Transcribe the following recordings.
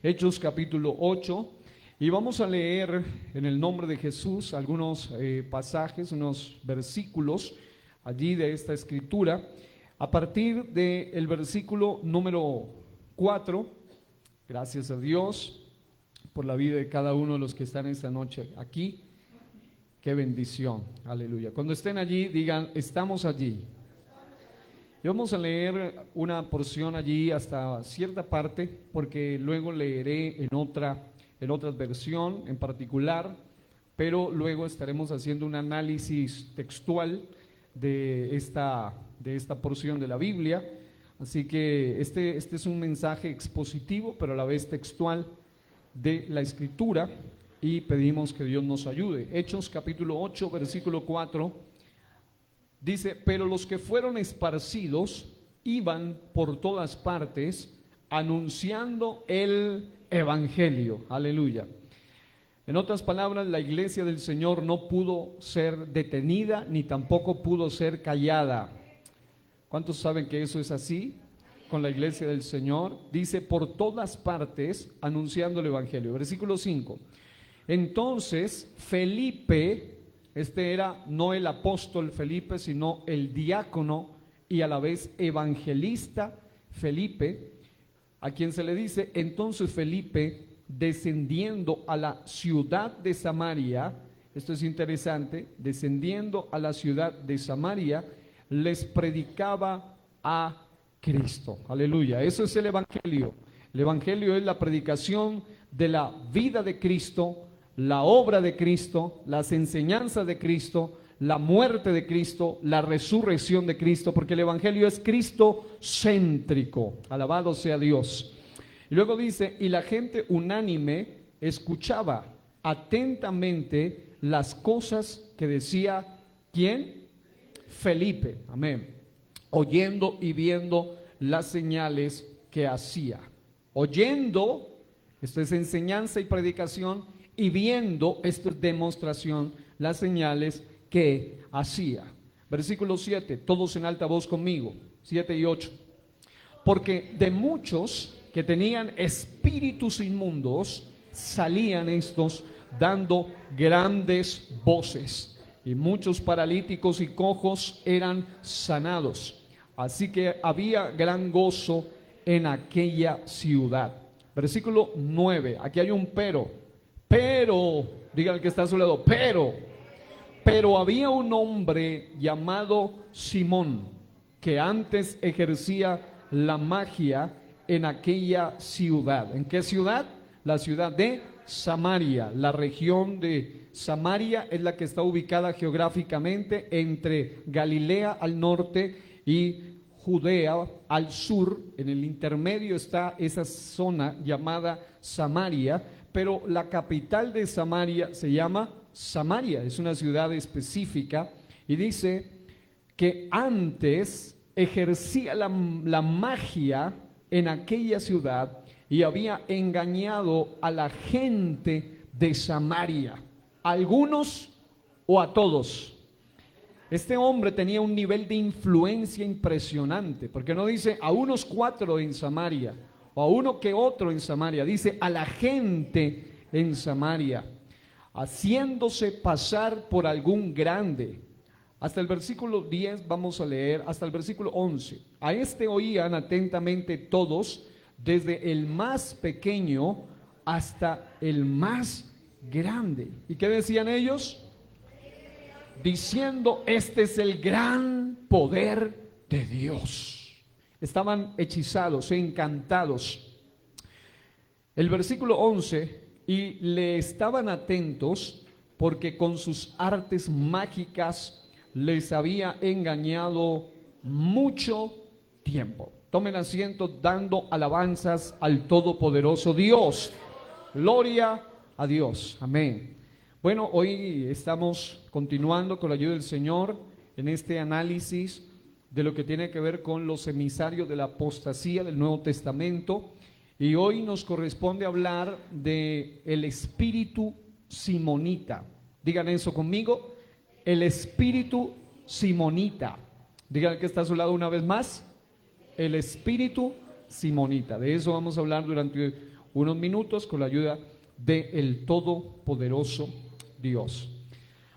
Hechos capítulo 8, y vamos a leer en el nombre de Jesús algunos pasajes, unos versículos allí de esta escritura, a partir del versículo número 4. Gracias a Dios por la vida de cada uno de los que están esta noche aquí. Qué bendición, aleluya. Cuando estén allí, digan, estamos allí. Y vamos a leer una porción allí hasta cierta parte, porque luego leeré en otra versión en particular, pero luego estaremos haciendo un análisis textual de esta porción de la Biblia. Así que este es un mensaje expositivo, pero a la vez textual de la Escritura, y pedimos que Dios nos ayude. Hechos capítulo 8, versículo 4. Dice, pero los que fueron esparcidos iban por todas partes anunciando el evangelio. Aleluya. En otras palabras, la iglesia del Señor no pudo ser detenida ni tampoco pudo ser callada. ¿Cuántos saben que eso es así con la iglesia del Señor? Dice, por todas partes anunciando el evangelio. Versículo 5. Entonces Felipe, este era no el apóstol Felipe, sino el diácono y a la vez evangelista Felipe, a quien se le dice, entonces Felipe, descendiendo a la ciudad de Samaria, esto es interesante, descendiendo a la ciudad de Samaria, les predicaba a Cristo. Aleluya, eso es el evangelio. El evangelio es la predicación de la vida de Cristo, la obra de Cristo, las enseñanzas de Cristo, la muerte de Cristo, la resurrección de Cristo, porque el evangelio es cristocéntrico. Alabado sea Dios. Y luego dice, y la gente unánime escuchaba atentamente las cosas que decía, ¿quién? Felipe, amén, oyendo y viendo las señales que hacía. Oyendo, esto es enseñanza y predicación, y viendo, esto es demostración, las señales que hacía. Versículo 7, todos en alta voz conmigo, 7 y 8. Porque de muchos que tenían espíritus inmundos, salían estos dando grandes voces, y muchos paralíticos y cojos eran sanados. Así que había gran gozo en aquella ciudad. Versículo 9, aquí hay un pero, diga el que está a su lado, pero había un hombre llamado Simón, que antes ejercía la magia en aquella ciudad. ¿En qué ciudad? La ciudad de Samaria. La región de Samaria es la que está ubicada geográficamente entre Galilea al norte y Judea al sur. En el intermedio está esa zona llamada Samaria, pero la capital de Samaria se llama Samaria, es una ciudad específica, y dice que antes ejercía la magia en aquella ciudad y había engañado a la gente de Samaria, a algunos o a todos. Este hombre tenía un nivel de influencia impresionante, porque no dice a unos 4 en Samaria, o a uno que otro en Samaria, dice a la gente en Samaria, haciéndose pasar por algún grande. Hasta el versículo 10 vamos a leer, hasta el versículo 11. A este oían atentamente todos, desde el más pequeño hasta el más grande. ¿Y qué decían ellos? Diciendo, este es el gran poder de Dios. Estaban hechizados, encantados. El versículo 11, y le estaban atentos porque con sus artes mágicas les había engañado mucho tiempo. Tomen asiento dando alabanzas al Todopoderoso Dios. Gloria a Dios. Amén. Bueno, hoy estamos continuando con la ayuda del Señor en este análisis de lo que tiene que ver con los emisarios de la apostasía del Nuevo Testamento, y hoy nos corresponde hablar de el espíritu simonita. Digan eso conmigo, el espíritu simonita. Digan el que está a su lado una vez más, el espíritu simonita. De eso vamos a hablar durante unos minutos con la ayuda del Todopoderoso Dios.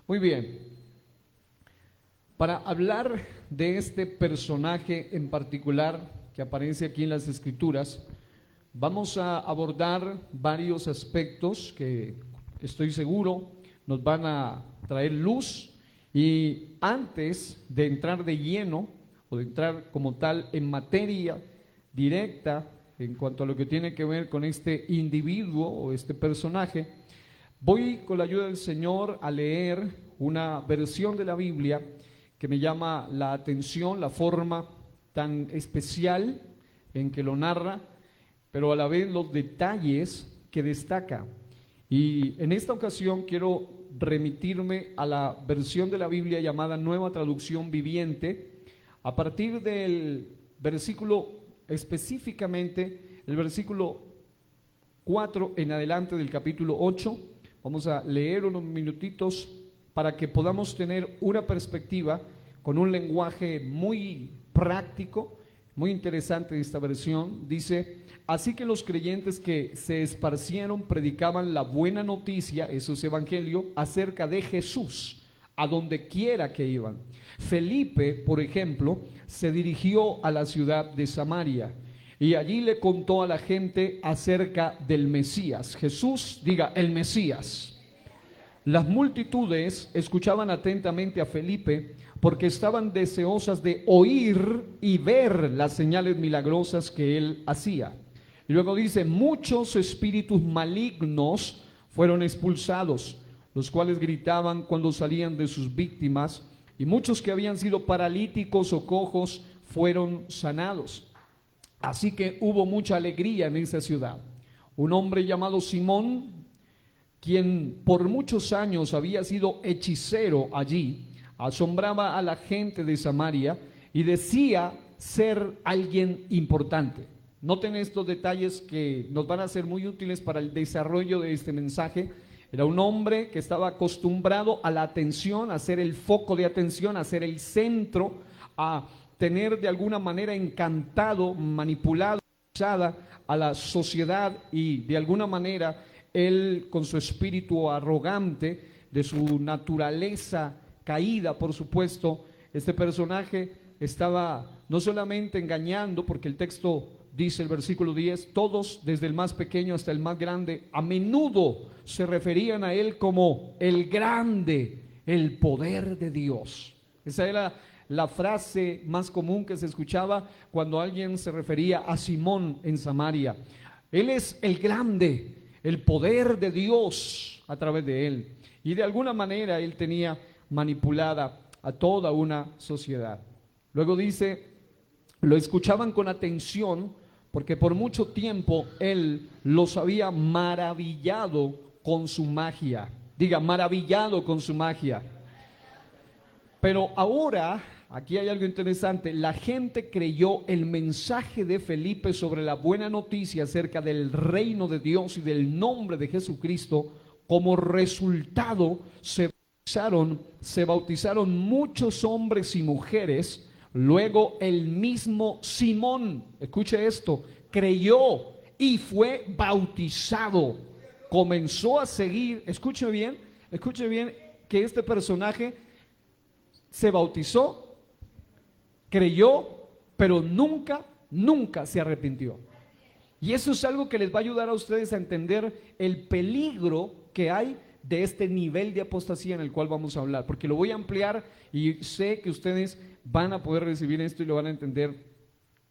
Muy bien, para hablar de este personaje en particular que aparece aquí en las Escrituras, vamos a abordar varios aspectos que estoy seguro nos van a traer luz. Y antes de entrar de lleno o de entrar como tal en materia directa en cuanto a lo que tiene que ver con este individuo o este personaje, voy con la ayuda del Señor a leer una versión de la Biblia que me llama la atención, la forma tan especial en que lo narra, pero a la vez los detalles que destaca. Y en esta ocasión quiero remitirme a la versión de la Biblia llamada Nueva Traducción Viviente, a partir del versículo, específicamente el versículo 4 en adelante del capítulo 8. Vamos a leer unos minutitos para que podamos tener una perspectiva con un lenguaje muy práctico, muy interesante de esta versión. Dice: así que los creyentes que se esparcieron predicaban la buena noticia, eso es evangelio, acerca de Jesús, a donde quiera que iban. Felipe, por ejemplo, se dirigió a la ciudad de Samaria y allí le contó a la gente acerca del Mesías. Jesús, diga, el Mesías. Las multitudes escuchaban atentamente a Felipe porque estaban deseosas de oír y ver las señales milagrosas que él hacía. Y luego dice: muchos espíritus malignos fueron expulsados, los cuales gritaban cuando salían de sus víctimas, y muchos que habían sido paralíticos o cojos fueron sanados. Así que hubo mucha alegría en esa ciudad. Un hombre llamado Simón, quien por muchos años había sido hechicero allí, asombraba a la gente de Samaria y decía ser alguien importante. Noten estos detalles que nos van a ser muy útiles para el desarrollo de este mensaje. Era un hombre que estaba acostumbrado a la atención, a ser el foco de atención, a ser el centro, a tener de alguna manera encantado, manipulado a la sociedad, y de alguna manera él, con su espíritu arrogante, de su naturaleza caída, por supuesto, este personaje estaba no solamente engañando, porque el texto dice, el versículo 10, todos, desde el más pequeño hasta el más grande, a menudo se referían a él como el grande, el poder de Dios. Esa era la frase más común que se escuchaba cuando alguien se refería a Simón en Samaria. Él es el grande, el poder de Dios a través de él. Y de alguna manera él tenía manipulada a toda una sociedad. Luego dice, lo escuchaban con atención porque por mucho tiempo él los había maravillado con su magia. Diga, maravillado con su magia. Pero ahora, aquí hay algo interesante, la gente creyó el mensaje de Felipe sobre la buena noticia acerca del reino de Dios y del nombre de Jesucristo. Como resultado, se bautizaron muchos hombres y mujeres. Luego el mismo Simón, escuche esto, creyó y fue bautizado. Comenzó a seguir, escuche bien que este personaje se bautizó, creyó, pero nunca se arrepintió. Y eso es algo que les va a ayudar a ustedes a entender el peligro que hay de este nivel de apostasía en el cual vamos a hablar, porque lo voy a ampliar y sé que ustedes van a poder recibir esto y lo van a entender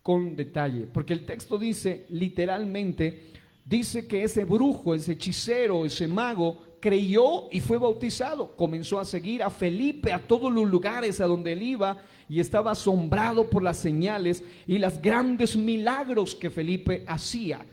con detalle, porque el texto dice, literalmente, dice que ese brujo, ese hechicero, ese mago, creyó y fue bautizado. Comenzó a seguir a Felipe a todos los lugares a donde él iba y estaba asombrado por las señales y los grandes milagros que Felipe hacía.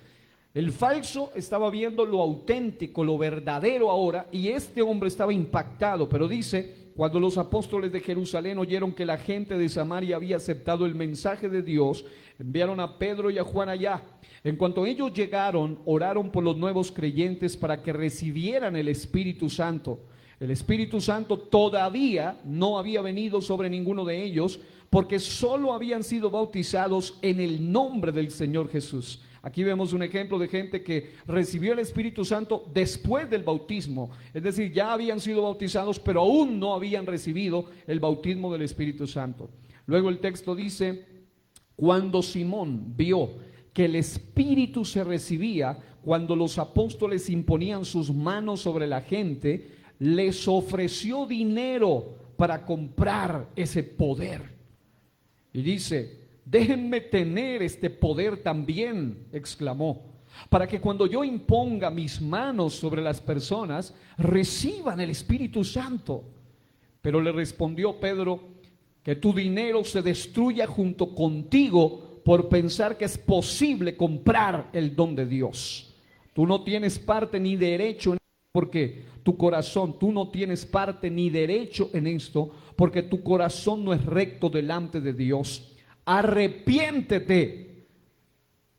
El falso estaba viendo lo auténtico, lo verdadero ahora, y este hombre estaba impactado. Pero dice, cuando los apóstoles de Jerusalén oyeron que la gente de Samaria había aceptado el mensaje de Dios, enviaron a Pedro y a Juan allá. En cuanto ellos llegaron, oraron por los nuevos creyentes para que recibieran el Espíritu Santo. El Espíritu Santo todavía no había venido sobre ninguno de ellos, porque solo habían sido bautizados en el nombre del Señor Jesús. Aquí vemos un ejemplo de gente que recibió el Espíritu Santo después del bautismo, es decir, ya habían sido bautizados, pero aún no habían recibido el bautismo del Espíritu Santo. Luego el texto dice: cuando Simón vio que el Espíritu se recibía cuando los apóstoles imponían sus manos sobre la gente, les ofreció dinero para comprar ese poder. Y dice: déjenme tener este poder también, exclamó, para que cuando yo imponga mis manos sobre las personas, reciban el Espíritu Santo. Pero le respondió Pedro: que tu dinero se destruya junto contigo por pensar que es posible comprar el don de Dios. Tú no tienes parte ni derecho en esto, porque tu corazón, tú no tienes parte ni derecho en esto, porque tu corazón no es recto delante de Dios. Arrepiéntete.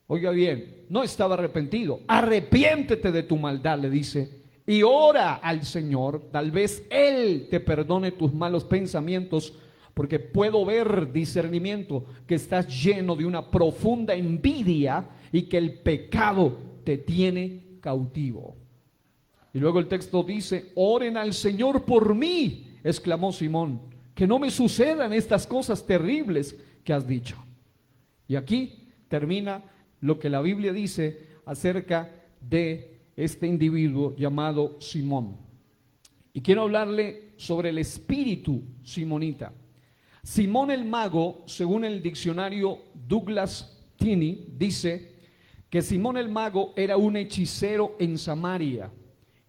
Oiga bien, no estaba arrepentido. Arrepiéntete de tu maldad, le dice, y ora al Señor. Tal vez Él te perdone tus malos pensamientos, porque puedo ver, discernimiento, que estás lleno de una profunda envidia y que el pecado te tiene cautivo. Y luego el texto dice: oren al Señor por mí, exclamó Simón, que no me sucedan estas cosas terribles que has dicho. Y aquí termina lo que la Biblia dice acerca de este individuo llamado Simón. Y quiero hablarle sobre el espíritu simonita. Simón el mago, según el diccionario Douglas Tinney, dice que Simón el mago era un hechicero en Samaria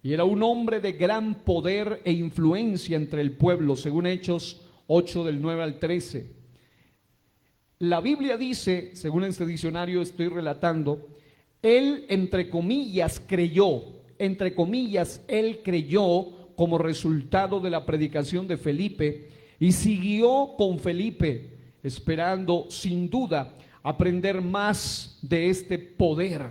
y era un hombre de gran poder e influencia entre el pueblo, según Hechos 8 del 9 al 13. La Biblia dice, según este diccionario estoy relatando, él entre comillas él creyó como resultado de la predicación de Felipe y siguió con Felipe, esperando sin duda aprender más de este poder.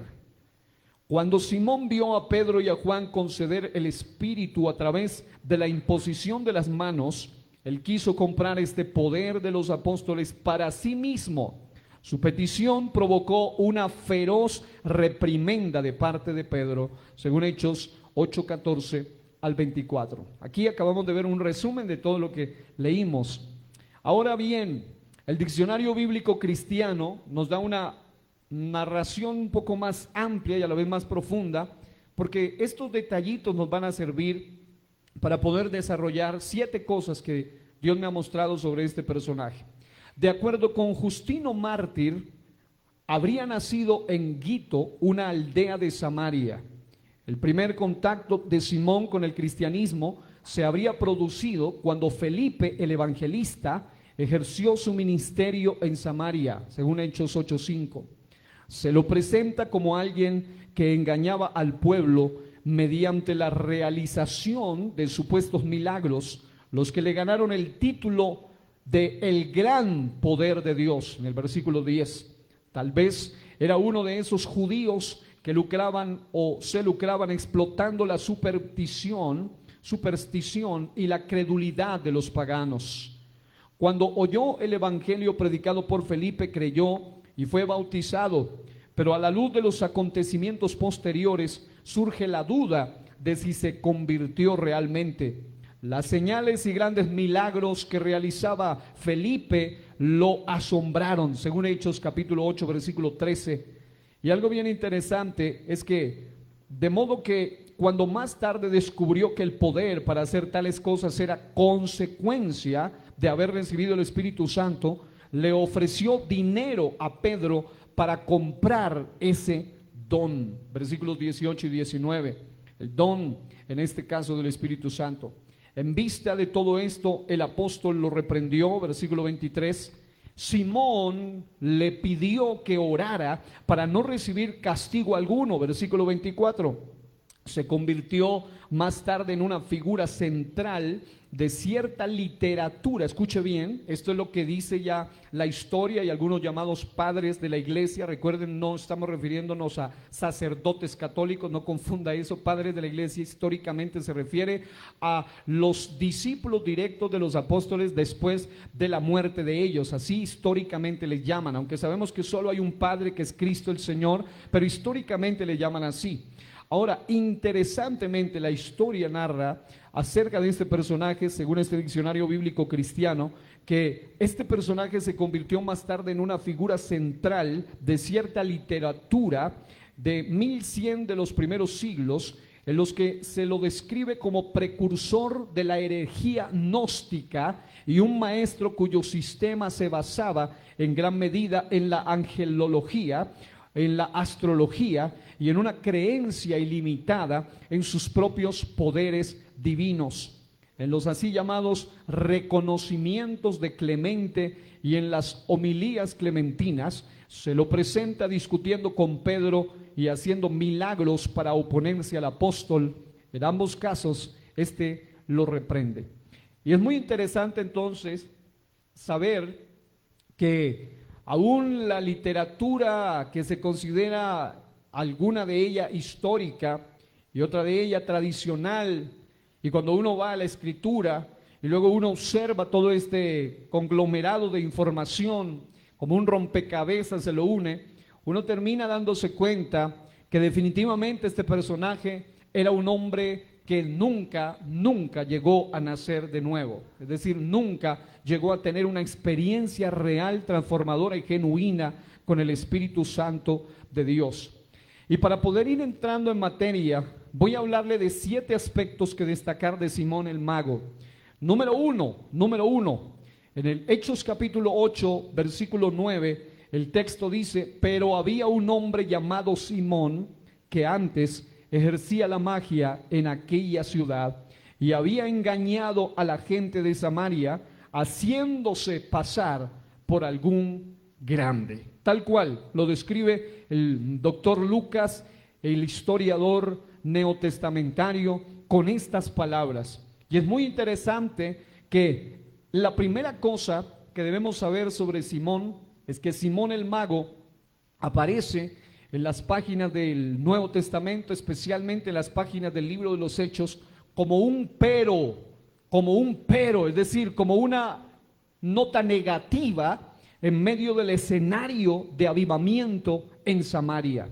Cuando Simón vio a Pedro y a Juan conceder el Espíritu a través de la imposición de las manos, él quiso comprar este poder de los apóstoles para sí mismo. Su petición provocó una feroz reprimenda de parte de Pedro, según Hechos 8:14 al 24. Aquí acabamos de ver un resumen de todo lo que leímos. Ahora bien, el diccionario bíblico cristiano nos da una narración un poco más amplia y a la vez más profunda, porque estos detallitos nos van a servir para poder desarrollar 7 cosas que Dios me ha mostrado sobre este personaje. De acuerdo con Justino Mártir, habría nacido en Gito, una aldea de Samaria. El primer contacto de Simón con el cristianismo se habría producido cuando Felipe el evangelista ejerció su ministerio en Samaria, según Hechos 8:5. Se lo presenta como alguien que engañaba al pueblo mediante la realización de supuestos milagros, los que le ganaron el título de el gran poder de Dios, en el versículo 10. Tal vez era uno de esos judíos que lucraban o se lucraban explotando la superstición y la credulidad de los paganos. Cuando oyó el evangelio predicado por Felipe, creyó y fue bautizado, pero a la luz de los acontecimientos posteriores surge la duda de si se convirtió realmente. Las señales y grandes milagros que realizaba Felipe lo asombraron, según Hechos capítulo 8, versículo 13. Y algo bien interesante es que, de modo que cuando más tarde descubrió que el poder para hacer tales cosas era consecuencia de haber recibido el Espíritu Santo, le ofreció dinero a Pedro para comprar ese don. Versículos 18 y 19. El don, en este caso, del Espíritu Santo. En vista de todo esto, el apóstol lo reprendió, versículo 23. Simón le pidió que orara para no recibir castigo alguno, versículo 24. se convirtió más tarde en una figura central de cierta literatura. Escuche bien, esto es lo que dice ya la historia y algunos llamados padres de la iglesia. Recuerden, no estamos refiriéndonos a sacerdotes católicos, no confunda eso. Padres de la iglesia históricamente se refiere a los discípulos directos de los apóstoles después de la muerte de ellos. Así históricamente les llaman, aunque sabemos que solo hay un padre, que es Cristo el Señor, pero históricamente le llaman así. Ahora, interesantemente, la historia narra acerca de este personaje, según este diccionario bíblico cristiano, que este personaje se convirtió más tarde en una figura central de cierta literatura de 1100 de los primeros siglos, en los que se lo describe como precursor de la herejía gnóstica y un maestro cuyo sistema se basaba en gran medida en la angelología, en la astrología y en una creencia ilimitada en sus propios poderes divinos. En los así llamados reconocimientos de Clemente y en las homilías clementinas se lo presenta discutiendo con Pedro y haciendo milagros para oponerse al apóstol. En ambos casos, este lo reprende. Y es muy interesante entonces saber que aún la literatura que se considera alguna de ella histórica y otra de ella tradicional, y cuando uno va a la escritura y luego uno observa todo este conglomerado de información, como un rompecabezas se lo une, uno termina dándose cuenta que definitivamente este personaje era un hombre que nunca llegó a nacer de nuevo, es decir, nunca llegó a tener una experiencia real, transformadora y genuina con el Espíritu Santo de Dios. Y para poder ir entrando en materia, voy a hablarle de 7 aspectos que destacar de Simón el Mago. Número uno, en el Hechos capítulo 8, versículo 9, el texto dice: pero había un hombre llamado Simón que antes ejercía la magia en aquella ciudad y había engañado a la gente de Samaria, haciéndose pasar por algún grande. Tal cual lo describe el doctor Lucas, el historiador neotestamentario, con estas palabras. Y es muy interesante que la primera cosa que debemos saber sobre Simón es que Simón el Mago aparece en las páginas del Nuevo Testamento, especialmente en las páginas del libro de los Hechos, como un pero, es decir, como una nota negativa en medio del escenario de avivamiento en Samaria.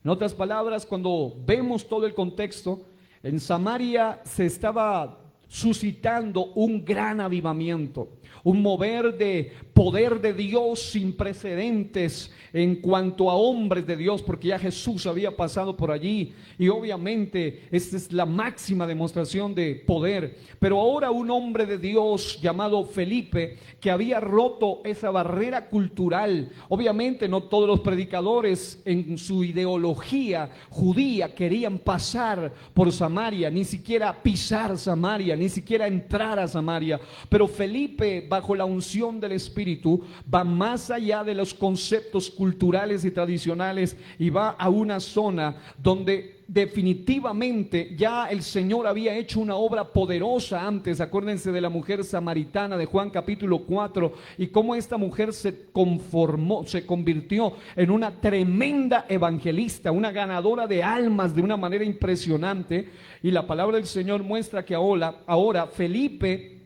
En otras palabras, cuando vemos todo el contexto, en Samaria se estaba suscitando un gran avivamiento, un mover de poder de Dios sin precedentes en cuanto a hombres de Dios, porque ya Jesús había pasado por allí y obviamente esta es la máxima demostración de poder. Pero ahora un hombre de Dios llamado Felipe, que había roto esa barrera cultural. Obviamente no todos los predicadores en su ideología judía querían pasar por Samaria, ni siquiera pisar Samaria, ni siquiera entrar a Samaria, pero Felipe, bajo la unción del Espíritu, va más allá de los conceptos culturales y tradicionales y va a una zona donde definitivamente ya el Señor había hecho una obra poderosa antes. Acuérdense de la mujer samaritana de Juan capítulo 4 y cómo esta mujer se convirtió en una tremenda evangelista, una ganadora de almas de una manera impresionante. Y la palabra del Señor muestra que ahora Felipe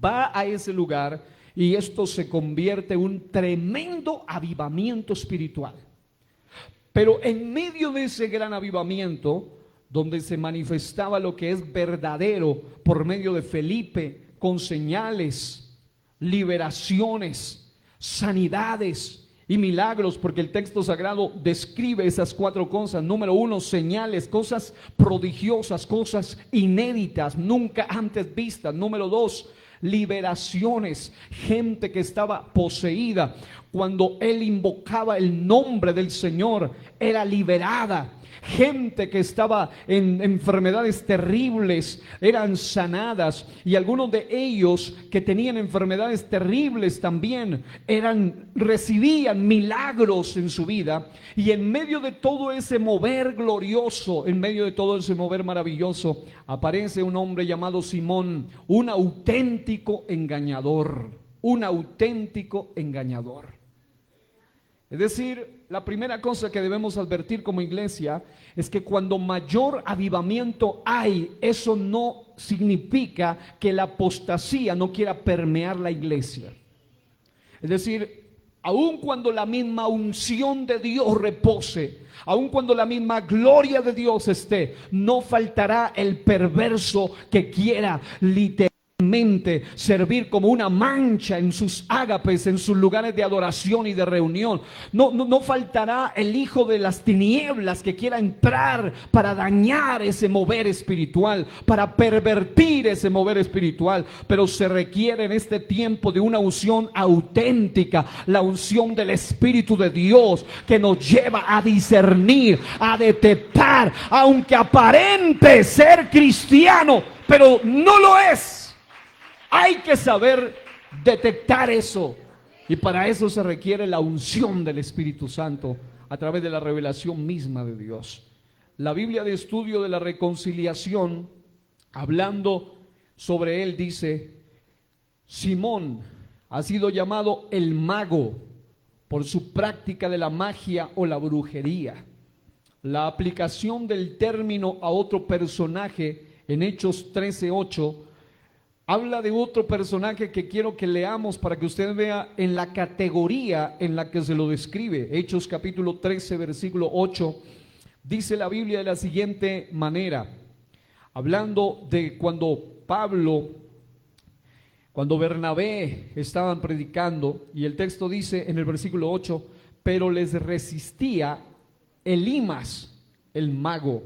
va a ese lugar y esto se convierte en un tremendo avivamiento espiritual. Pero en medio de ese gran avivamiento, donde se manifestaba lo que es verdadero por medio de Felipe, con señales, liberaciones, sanidades y milagros, porque el texto sagrado describe esas 4 cosas. Número 1, señales, cosas prodigiosas, cosas inéditas, nunca antes vistas. Número 2, liberaciones, gente que estaba poseída. Cuando él invocaba el nombre del Señor, era liberada. Gente que estaba en enfermedades terribles eran sanadas, y algunos de ellos que tenían enfermedades terribles también recibían milagros en su vida. Y en medio de todo ese mover glorioso, en medio de todo ese mover maravilloso, aparece un hombre llamado Simón, un auténtico engañador, un auténtico engañador. Es decir, la primera cosa que debemos advertir como iglesia es que cuando mayor avivamiento hay, eso no significa que la apostasía no quiera permear la iglesia. Es decir, aun cuando la misma unción de Dios repose, aun cuando la misma gloria de Dios esté, no faltará el perverso que quiera literalmente servir como una mancha en sus ágapes, en sus lugares de adoración y de reunión. No faltará el hijo de las tinieblas que quiera entrar para dañar ese mover espiritual, para pervertir ese mover espiritual. Pero se requiere en este tiempo de una unción auténtica, la unción del Espíritu de Dios, que nos lleva a discernir, a detectar, aunque aparente ser cristiano, pero no lo es. Hay que saber detectar eso, y para eso se requiere la unción del Espíritu Santo a través de la revelación misma de Dios. La Biblia de Estudio de la Reconciliación, hablando sobre él, dice: Simón ha sido llamado el mago por su práctica de la magia o la brujería. La aplicación del término a otro personaje en Hechos 13:8 habla de otro personaje que quiero que leamos para que usted vea en la categoría en la que se lo describe. Hechos capítulo 13, versículo 8, dice la Biblia de la siguiente manera, hablando de cuando Bernabé estaban predicando, y el texto dice en el versículo 8: pero les resistía Elimas, el mago.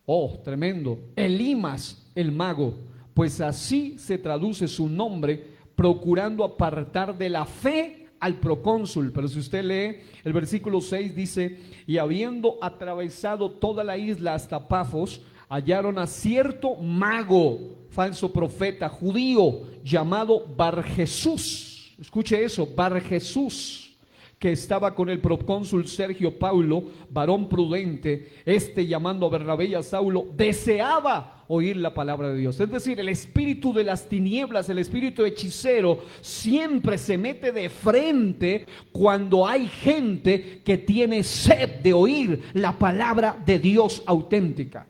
Oh, tremendo. Elimas, el mago, pues así se traduce su nombre, procurando apartar de la fe al procónsul. Pero si usted lee el versículo 6, dice: y habiendo atravesado toda la isla hasta Pafos, hallaron a cierto mago, falso profeta judío, llamado Barjesús. Escuche eso, Barjesús, que estaba con el procónsul Sergio Paulo, varón prudente. Llamando a Bernabé y a Saulo, deseaba oír la palabra de Dios. Es decir, el espíritu de las tinieblas, el espíritu hechicero, siempre se mete de frente cuando hay gente que tiene sed de oír la palabra de Dios auténtica.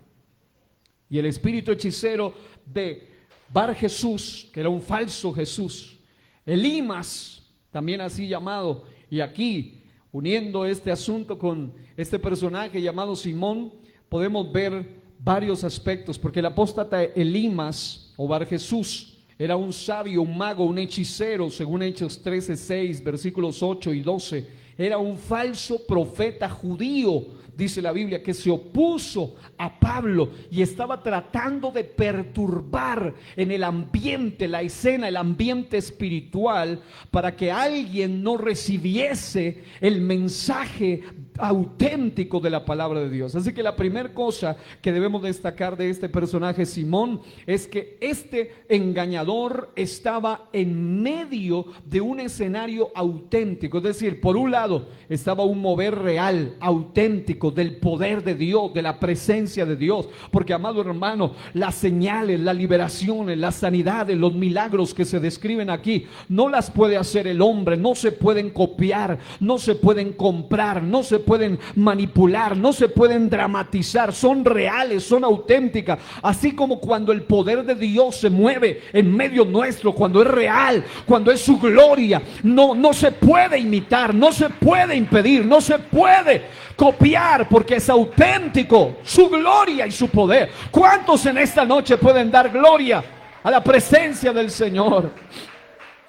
Y el espíritu hechicero de Barjesús, que era un falso Jesús, Elimas, también así llamado. Y aquí, uniendo este asunto con este personaje llamado Simón, podemos ver varios aspectos, porque el apóstata Elimas o Barjesús era un sabio, un mago, un hechicero, según Hechos 13:6, versículos 8 y 12. Era un falso profeta judío, dice la Biblia, que se opuso a Pablo y estaba tratando de perturbar en el ambiente, la escena, el ambiente espiritual, para que alguien no recibiese el mensaje auténtico de la palabra de Dios. Así que la primera cosa que debemos destacar de este personaje Simón es que este engañador estaba en medio de un escenario auténtico. Es decir, por un lado estaba un mover real, auténtico, del poder de Dios, de la presencia de Dios. Porque, amado hermano, las señales, las liberaciones, las sanidades, los milagros que se describen aquí, no las puede hacer el hombre, no se pueden copiar, no se pueden comprar, no se pueden manipular, no se pueden dramatizar, son reales, son auténticas. Así como cuando el poder de Dios se mueve en medio nuestro, cuando es real, cuando es su gloria, no se puede imitar, no se puede impedir, no se puede copiar, porque es auténtico, su gloria y su poder. ¿Cuántos en esta noche pueden dar gloria a la presencia del Señor?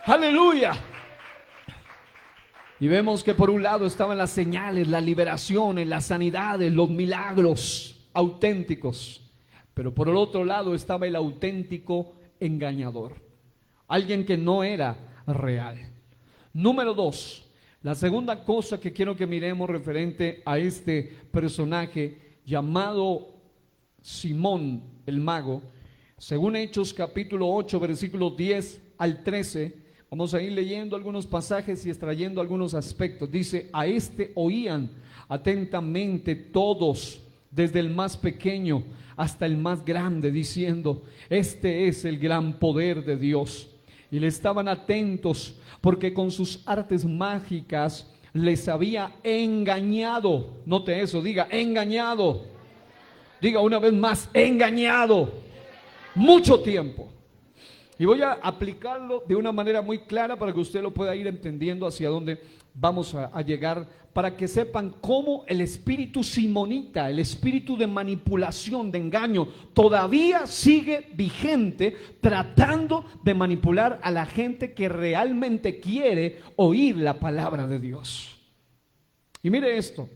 Aleluya. Y vemos que por un lado estaban las señales, las liberaciones, las sanidades, los milagros auténticos, pero por el otro lado estaba el auténtico engañador, alguien que no era real. Número 2, la segunda cosa que quiero que miremos referente a este personaje llamado Simón el mago, según Hechos capítulo 8, versículos 10 al 13, vamos a ir leyendo algunos pasajes y extrayendo algunos aspectos. Dice: a este oían atentamente todos, desde el más pequeño hasta el más grande, diciendo: este es el gran poder de Dios. Y le estaban atentos, porque con sus artes mágicas les había engañado. Note eso, diga engañado. Diga una vez más, engañado. Mucho tiempo. Y voy a aplicarlo de una manera muy clara para que usted lo pueda ir entendiendo hacia dónde vamos a llegar, para que sepan cómo el espíritu simonita, el espíritu de manipulación, de engaño, todavía sigue vigente, tratando de manipular a la gente que realmente quiere oír la palabra de Dios. Y mire esto,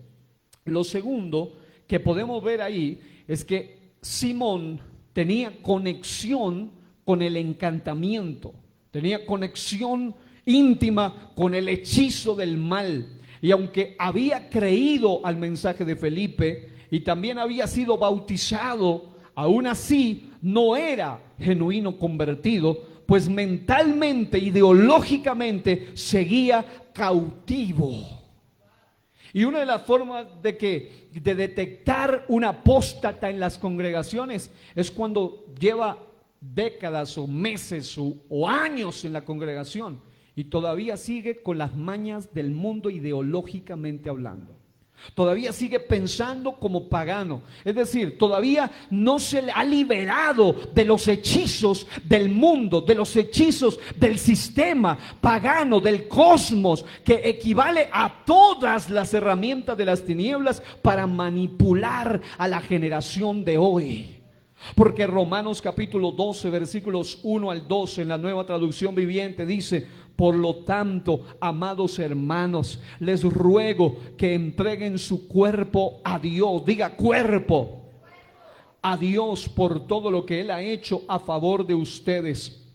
lo segundo que podemos ver ahí es que Simón tenía conexión con el encantamiento, tenía conexión íntima con el hechizo del mal. Y aunque había creído al mensaje de Felipe y también había sido bautizado, aún así no era genuino convertido, pues mentalmente, ideológicamente seguía cautivo. Y una de las formas de detectar un apóstata en las congregaciones es cuando lleva décadas o meses o años en la congregación y todavía sigue con las mañas del mundo ideológicamente hablando. Todavía sigue pensando como pagano, es decir, todavía no se le ha liberado de los hechizos del mundo, de los hechizos del sistema pagano, del cosmos, que equivale a todas las herramientas de las tinieblas para manipular a la generación de hoy. Porque Romanos capítulo 12, versículos 1 al 12 en la Nueva Traducción Viviente dice: por lo tanto, amados hermanos, les ruego que entreguen su cuerpo a Dios. Diga cuerpo. A Dios por todo lo que Él ha hecho a favor de ustedes.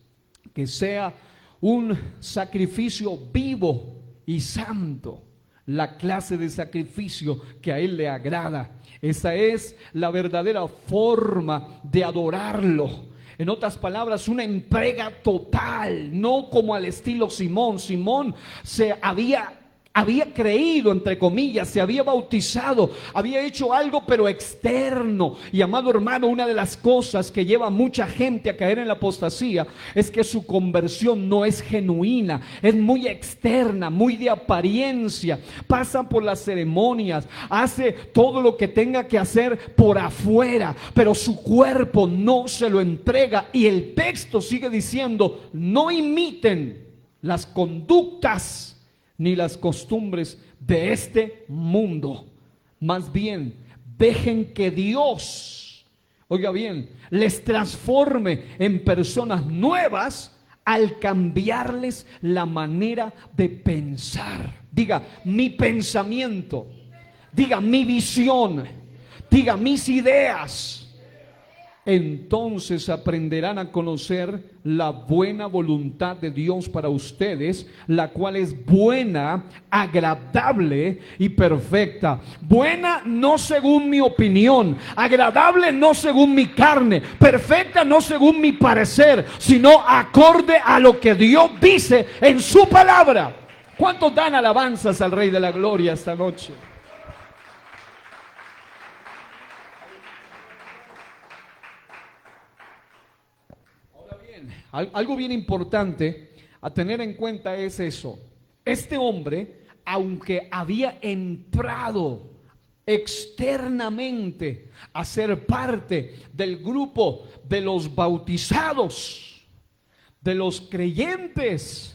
Que sea un sacrificio vivo y santo, la clase de sacrificio que a Él le agrada. Esa es la verdadera forma de adorarlo. En otras palabras, una entrega total, no como al estilo Simón. Simón se había creído, entre comillas, se había bautizado, había hecho algo pero externo. Y amado hermano, una de las cosas que lleva a mucha gente a caer en la apostasía es que su conversión no es genuina, es muy externa, muy de apariencia. Pasa por las ceremonias, hace todo lo que tenga que hacer por afuera, pero su cuerpo no se lo entrega. Y el texto sigue diciendo: no imiten las conductas ni las costumbres de este mundo, más bien dejen que Dios, oiga bien, les transforme en personas nuevas al cambiarles la manera de pensar. Diga mi pensamiento, diga mi visión, diga mis ideas. Entonces aprenderán a conocer la buena voluntad de Dios para ustedes, la cual es buena, agradable y perfecta. Buena no según mi opinión, agradable no según mi carne, perfecta no según mi parecer, sino acorde a lo que Dios dice en su palabra. ¿Cuántos dan alabanzas al Rey de la Gloria esta noche? Algo bien importante a tener en cuenta es eso. Este hombre, aunque había entrado externamente a ser parte del grupo de los bautizados, de los creyentes,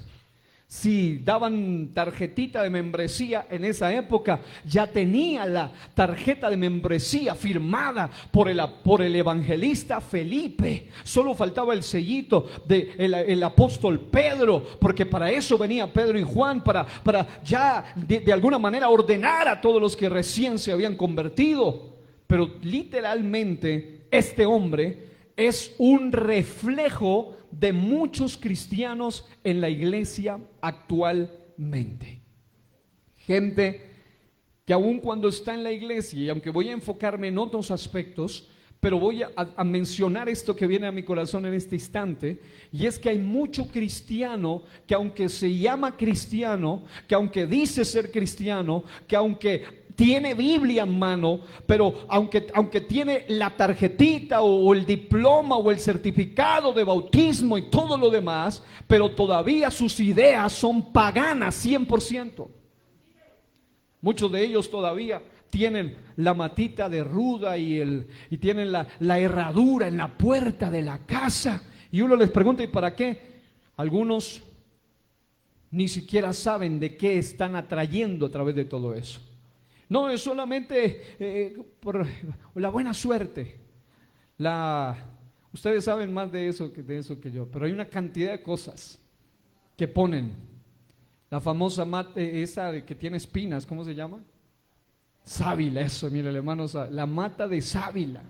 si daban tarjetita de membresía en esa época, ya tenía la tarjeta de membresía firmada por el evangelista Felipe. Solo faltaba el sellito del apóstol Pedro, porque para eso venía Pedro y Juan, para ya de alguna manera ordenar a todos los que recién se habían convertido. Pero literalmente este hombre es un reflejo de muchos cristianos en la iglesia actualmente. Gente que aun cuando está en la iglesia, y aunque voy a enfocarme en otros aspectos, pero voy a mencionar esto que viene a mi corazón en este instante, y es que hay mucho cristiano que aunque se llama cristiano, que aunque dice ser cristiano, que aunque tiene Biblia en mano, pero aunque tiene la tarjetita o el diploma o el certificado de bautismo y todo lo demás, pero todavía sus ideas son paganas 100%. Muchos de ellos todavía tienen la matita de ruda y tienen la herradura en la puerta de la casa. Y uno les pregunta, ¿y para qué? Algunos ni siquiera saben de qué están atrayendo a través de todo eso. No, es solamente por la buena suerte. Ustedes saben más de eso que yo, pero hay una cantidad de cosas que ponen. La famosa mata, esa de que tiene espinas, ¿cómo se llama? Sábila, eso, mire, hermano, la mata de sábila.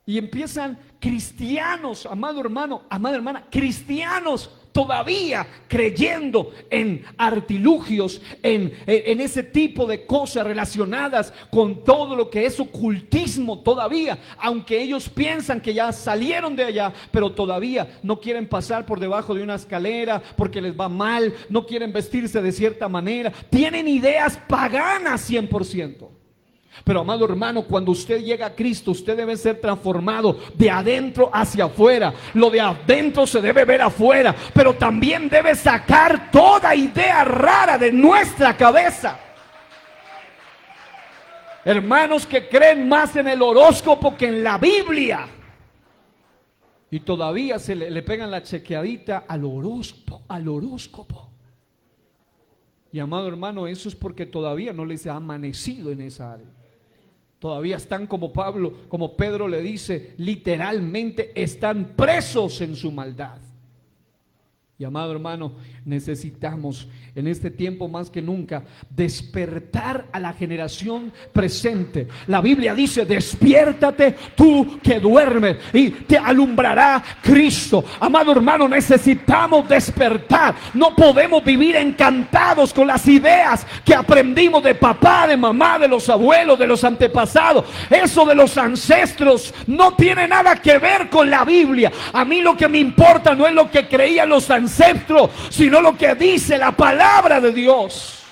Y empiezan cristianos, amado hermano, amada hermana, cristianos todavía creyendo en artilugios, en ese tipo de cosas relacionadas con todo lo que es ocultismo todavía, aunque ellos piensan que ya salieron de allá, pero todavía no quieren pasar por debajo de una escalera porque les va mal, no quieren vestirse de cierta manera, tienen ideas paganas 100%. Pero amado hermano, cuando usted llega a Cristo, usted debe ser transformado de adentro hacia afuera. Lo de adentro se debe ver afuera, pero también debe sacar toda idea rara de nuestra cabeza. Hermanos que creen más en el horóscopo que en la Biblia, y todavía se le pegan la chequeadita al horóscopo. Y amado hermano, eso es porque todavía no les ha amanecido en esa área. Todavía están como Pedro le dice, literalmente están presos en su maldad. Y amado hermano, necesitamos en este tiempo más que nunca despertar a la generación presente. La Biblia dice, despiértate tú que duermes y te alumbrará Cristo. Amado hermano, necesitamos despertar. No podemos vivir encantados con las ideas que aprendimos de papá, de mamá, de los abuelos, de los antepasados. Eso de los ancestros no tiene nada que ver con la Biblia. A mí lo que me importa no es lo que creían los ancestros, sino lo que dice la palabra de Dios.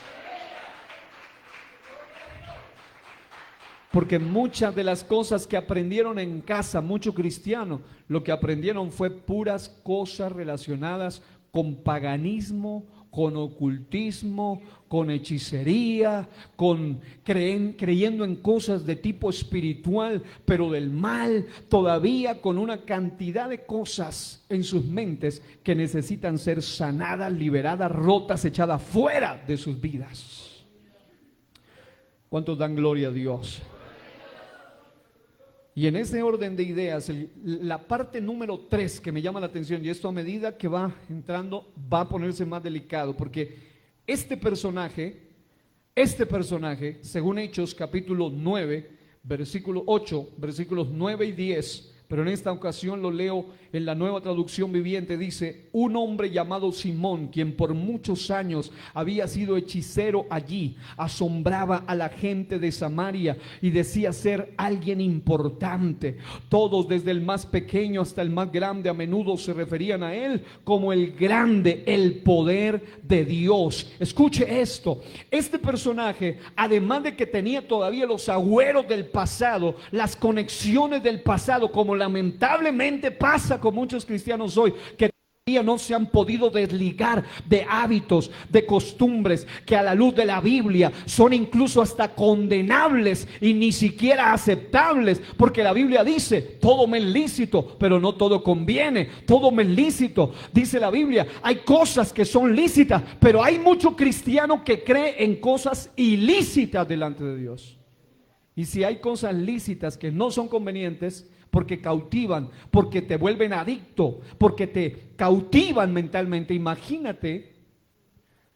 Porque muchas de las cosas que aprendieron en casa, muchos cristianos, lo que aprendieron fue puras cosas relacionadas con paganismo, con ocultismo, con hechicería, creyendo en cosas de tipo espiritual, pero del mal, todavía con una cantidad de cosas en sus mentes que necesitan ser sanadas, liberadas, rotas, echadas fuera de sus vidas. ¿Cuántos dan gloria a Dios? Y en ese orden de ideas, la parte número 3 que me llama la atención, y esto a medida que va entrando va a ponerse más delicado, porque este personaje, según Hechos capítulo 9, versículo 8, versículos 9 y 10, pero en esta ocasión lo leo en la Nueva Traducción Viviente, dice: un hombre llamado Simón, quien por muchos años había sido hechicero allí, asombraba a la gente de Samaria y decía ser alguien importante. Todos, desde el más pequeño hasta el más grande, a menudo se referían a él como el grande, el poder de Dios. Escuche esto, este personaje, además de que tenía todavía los agüeros del pasado, las conexiones del pasado, como lamentablemente pasa con muchos cristianos hoy, que todavía no se han podido desligar de hábitos, de costumbres que a la luz de la Biblia son incluso hasta condenables y ni siquiera aceptables, porque la Biblia dice: todo me es lícito, pero no todo conviene. Todo me es lícito, dice la Biblia. Hay cosas que son lícitas, pero hay mucho cristiano que cree en cosas ilícitas delante de Dios. Y si hay cosas lícitas que no son convenientes, porque cautivan, porque te vuelven adicto, porque te cautivan mentalmente, imagínate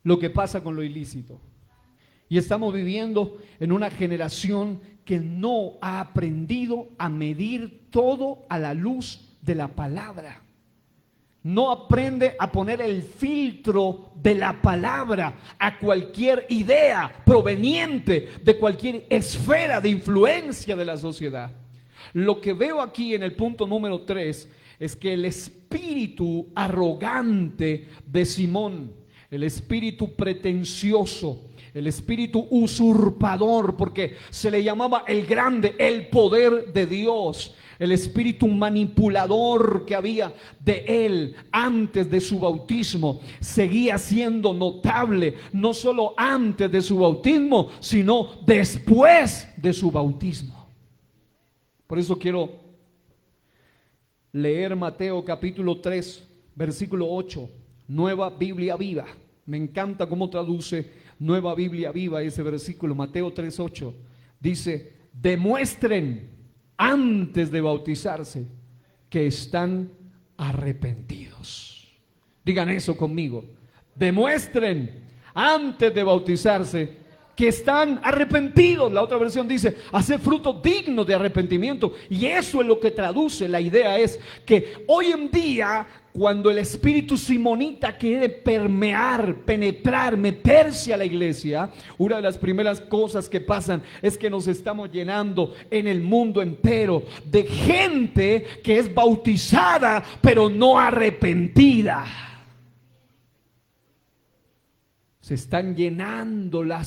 lo que pasa con lo ilícito. Y estamos viviendo en una generación que no ha aprendido a medir todo a la luz de la palabra. no aprende a poner el filtro de la palabra a cualquier idea proveniente de cualquier esfera de influencia de la sociedad. Lo que veo aquí en el punto número 3 es que el espíritu arrogante de Simón, el espíritu pretencioso, el espíritu usurpador, porque se le llamaba el grande, el poder de Dios, el espíritu manipulador que había de él antes de su bautismo, seguía siendo notable, no solo antes de su bautismo, sino después de su bautismo. Por eso quiero leer Mateo capítulo 3, versículo 8, Nueva Biblia Viva. Me encanta cómo traduce Nueva Biblia Viva ese versículo. Mateo 3, 8 dice: demuestren antes de bautizarse que están arrepentidos. Digan eso conmigo: demuestren antes de bautizarse que están arrepentidos. La otra versión dice: hacer fruto digno de arrepentimiento. Y eso es lo que traduce. La idea es que hoy en día, cuando el espíritu simonita quiere permear, penetrar, meterse a la iglesia, una de las primeras cosas que pasan es que nos estamos llenando en el mundo entero de gente que es bautizada pero no arrepentida. Se están llenando la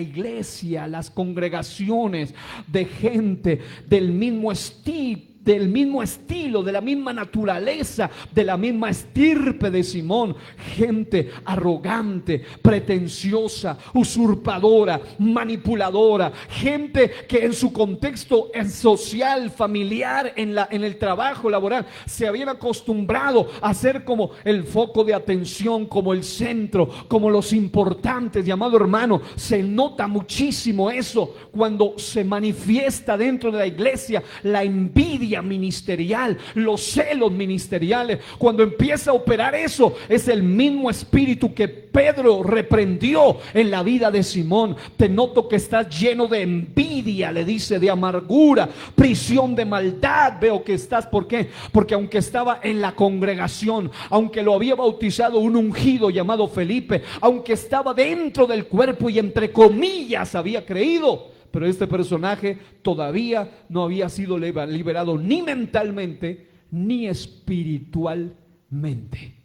iglesia, las congregaciones de gente del mismo estilo, de la misma naturaleza, de la misma estirpe de Simón. Gente arrogante, pretenciosa, usurpadora, manipuladora. Gente que en su contexto social, familiar, en el trabajo laboral, se habían acostumbrado a ser como el foco de atención, como el centro, como los importantes. Y amado hermano, se nota muchísimo eso cuando se manifiesta dentro de la iglesia la envidia ministerial, los celos ministeriales. Cuando empieza a operar eso, es el mismo espíritu que Pedro reprendió en la vida de Simón. Te noto que estás lleno de envidia, le dice, de amargura, prisión de maldad. Veo que estás, ¿por qué? Porque aunque estaba en la congregación, aunque lo había bautizado un ungido llamado Felipe, aunque estaba dentro del cuerpo y entre comillas había creído, pero este personaje todavía no había sido liberado ni mentalmente ni espiritualmente.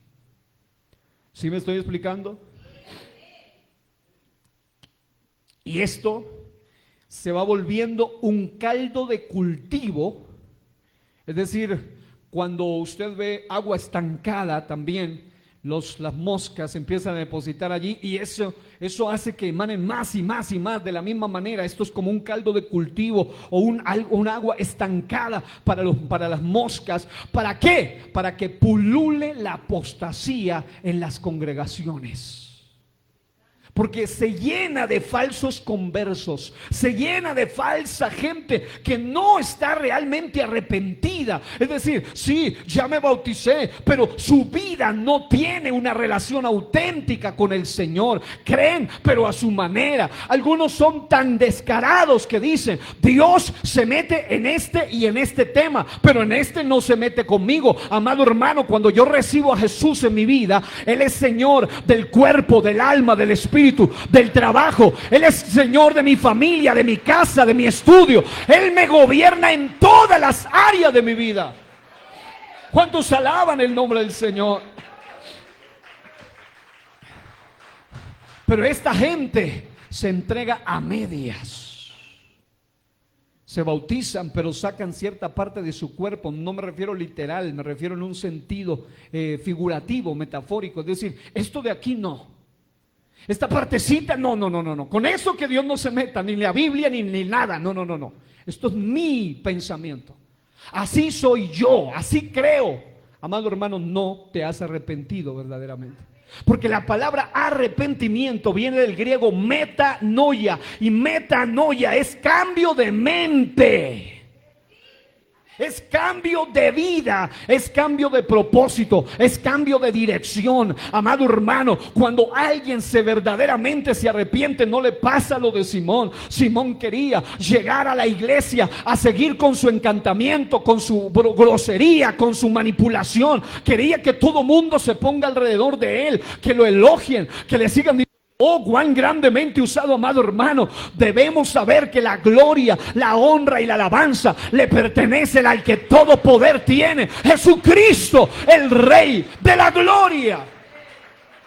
¿Sí me estoy explicando? Y esto se va volviendo un caldo de cultivo. Es decir, cuando usted ve agua estancada también, las moscas empiezan a depositar allí, y eso hace que emanen más y más y más. De la misma manera, esto es como un caldo de cultivo o un agua estancada para las moscas. ¿Para qué? Para que pulule la apostasía en las congregaciones. Porque se llena de falsos conversos, se llena de falsa gente que no está realmente arrepentida. Es decir, sí, ya me bauticé, pero su vida no tiene una relación auténtica con el Señor. Creen, pero a su manera. Algunos son tan descarados que dicen: Dios se mete en este y en este tema, pero en este no se mete conmigo. Amado hermano, cuando yo recibo a Jesús en mi vida, Él es Señor del cuerpo, del alma, del espíritu, del trabajo. Él es Señor de mi familia, de mi casa, de mi estudio. Él me gobierna en todas las áreas de mi vida. ¿Cuántos alaban el nombre del Señor? Pero esta gente se entrega a medias. Se bautizan, pero sacan cierta parte de su cuerpo. No me refiero literal, me refiero en un sentido figurativo, metafórico. Es decir, esto de aquí no. Esta partecita, no. Con eso que Dios no se meta, ni la Biblia, ni nada. No. Esto es mi pensamiento. Así soy yo, así creo. Amado hermano, no te has arrepentido verdaderamente. Porque la palabra arrepentimiento viene del griego metanoia. Y metanoia es cambio de mente. Es cambio de vida, es cambio de propósito, es cambio de dirección. Amado hermano, cuando alguien verdaderamente se arrepiente, no le pasa lo de Simón. Simón quería llegar a la iglesia a seguir con su encantamiento, con su grosería, con su manipulación. Quería que todo mundo se ponga alrededor de él, que lo elogien, que le sigan diciendo: oh, cuán grandemente usado, amado hermano. Debemos saber que la gloria, la honra y la alabanza le pertenecen al que todo poder tiene, Jesucristo, el Rey de la gloria.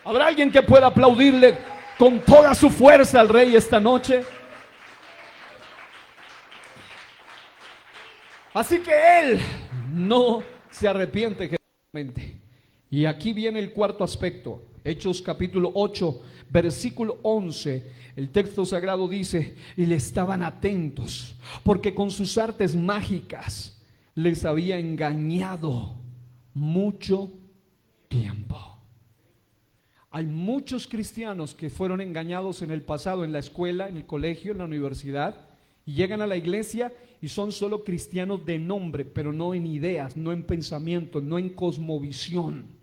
¿Habrá alguien que pueda aplaudirle con toda su fuerza al Rey esta noche? Así que él no se arrepiente genuinamente. Y aquí viene el cuarto aspecto. Hechos capítulo 8, versículo 11, el texto sagrado dice: y le estaban atentos, porque con sus artes mágicas les había engañado mucho tiempo. Hay muchos cristianos que fueron engañados en el pasado, en la escuela, en el colegio, en la universidad, y llegan a la iglesia y son solo cristianos de nombre, pero no en ideas, no en pensamiento, no en cosmovisión.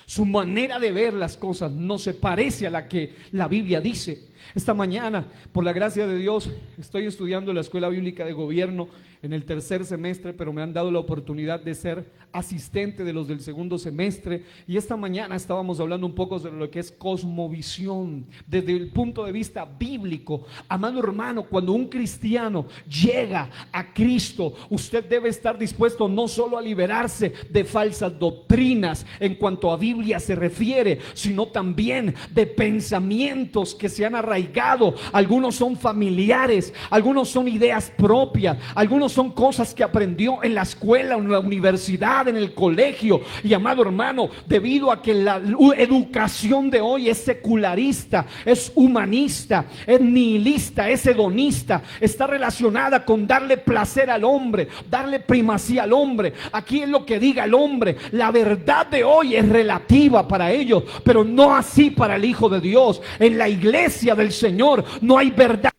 Su manera de ver las cosas no se parece a la que la Biblia dice. Esta mañana, por la gracia de Dios, estoy estudiando en la Escuela Bíblica de Gobierno en el tercer semestre, pero me han dado la oportunidad de ser asistente de los del segundo semestre. Y esta mañana estábamos hablando un poco sobre lo que es cosmovisión, desde el punto de vista bíblico. Amado hermano, cuando un cristiano llega a Cristo, usted debe estar dispuesto no solo a liberarse de falsas doctrinas en cuanto a Biblia se refiere, sino también de pensamientos que se han arraigado. Algunos son familiares, algunos son ideas propias, algunos son cosas que aprendió en la escuela, en la universidad, en el colegio. Y amado hermano, debido a que la educación de hoy es secularista, es humanista, es nihilista, es hedonista, está relacionada con darle placer al hombre, darle primacía al hombre. Aquí es lo que diga el hombre. La verdad de hoy es relativa para ellos, pero no así para el Hijo de Dios. En la iglesia del Señor no hay verdad.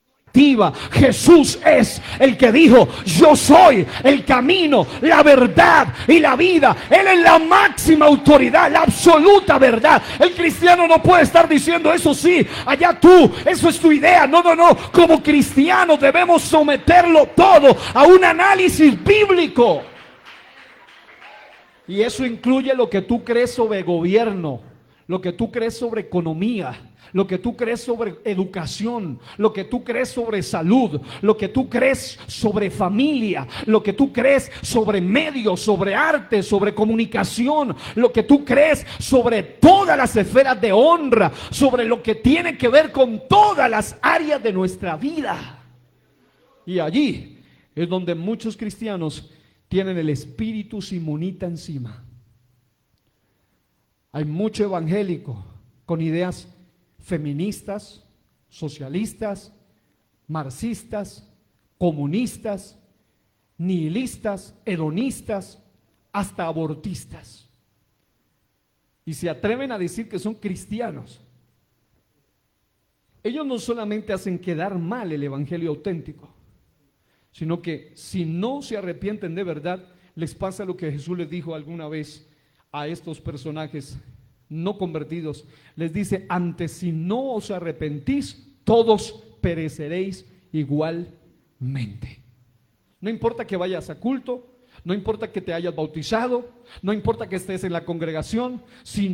Jesús es el que dijo: yo soy el camino, la verdad y la vida. Él es la máxima autoridad, la absoluta verdad. El cristiano no puede estar diciendo: eso sí, allá tú, eso es tu idea. No, no, no. Como cristianos debemos someterlo todo a un análisis bíblico. Y eso incluye lo que tú crees sobre gobierno, lo que tú crees sobre economía, lo que tú crees sobre educación, lo que tú crees sobre salud, lo que tú crees sobre familia, lo que tú crees sobre medios, sobre arte, sobre comunicación, lo que tú crees sobre todas las esferas de honra, sobre lo que tiene que ver con todas las áreas de nuestra vida. Y allí es donde muchos cristianos tienen el espíritu simonita encima. Hay mucho evangélico con ideas feministas, socialistas, marxistas, comunistas, nihilistas, hedonistas, hasta abortistas. Y se atreven a decir que son cristianos. Ellos no solamente hacen quedar mal el evangelio auténtico, sino que si no se arrepienten de verdad, les pasa lo que Jesús les dijo alguna vez a estos personajes no convertidos. Les dice: antes, si no os arrepentís, todos pereceréis igualmente. No importa que vayas a culto, no importa que te hayas bautizado, no importa que estés en la congregación, si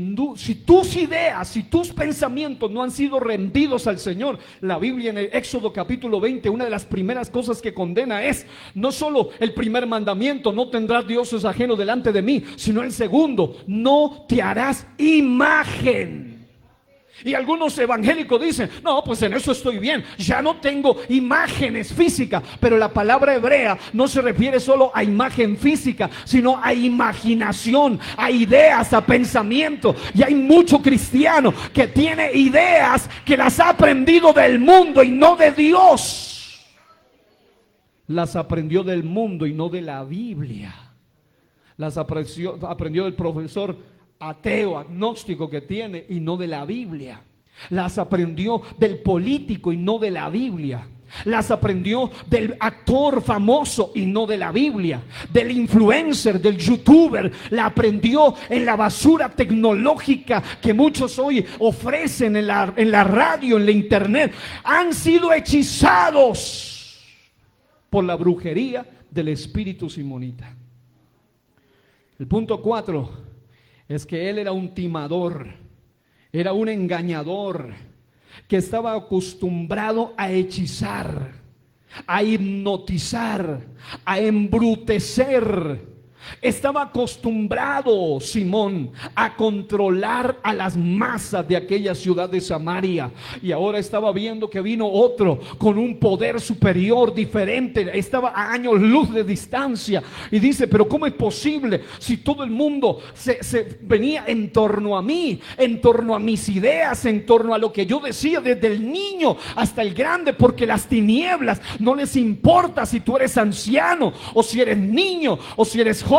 tus ideas, si tus pensamientos no han sido rendidos al Señor. La Biblia en el Éxodo capítulo 20, una de las primeras cosas que condena es no solo el primer mandamiento: no tendrás dioses ajenos delante de mí, sino el segundo: no te harás imagen. Y algunos evangélicos dicen: no, pues en eso estoy bien, ya no tengo imágenes físicas. Pero la palabra hebrea no se refiere solo a imagen física, sino a imaginación, a ideas, a pensamiento. Y hay mucho cristiano que tiene ideas que las ha aprendido del mundo y no de Dios. Las aprendió del mundo y no de la Biblia. Las aprendió del profesor ateo, agnóstico que tiene y no de la Biblia. Las aprendió del político y no de la Biblia. las aprendió del actor famoso y no de la Biblia, del influencer, del youtuber. La aprendió en la basura tecnológica que muchos hoy ofrecen en la radio, en la internet. Han sido hechizados por la brujería del espíritu simonita. El punto 4 es que él era un timador, era un engañador que estaba acostumbrado a hechizar, a hipnotizar, a embrutecer. Estaba acostumbrado Simón a controlar a las masas de aquella ciudad de Samaria, y ahora estaba viendo que vino otro con un poder superior, diferente. Estaba a años luz de distancia y dice: pero ¿cómo es posible si todo el mundo se venía en torno a mí, en torno a mis ideas, en torno a lo que yo decía, desde el niño hasta el grande? Porque las tinieblas no les importa si tú eres anciano o si eres niño o si eres joven.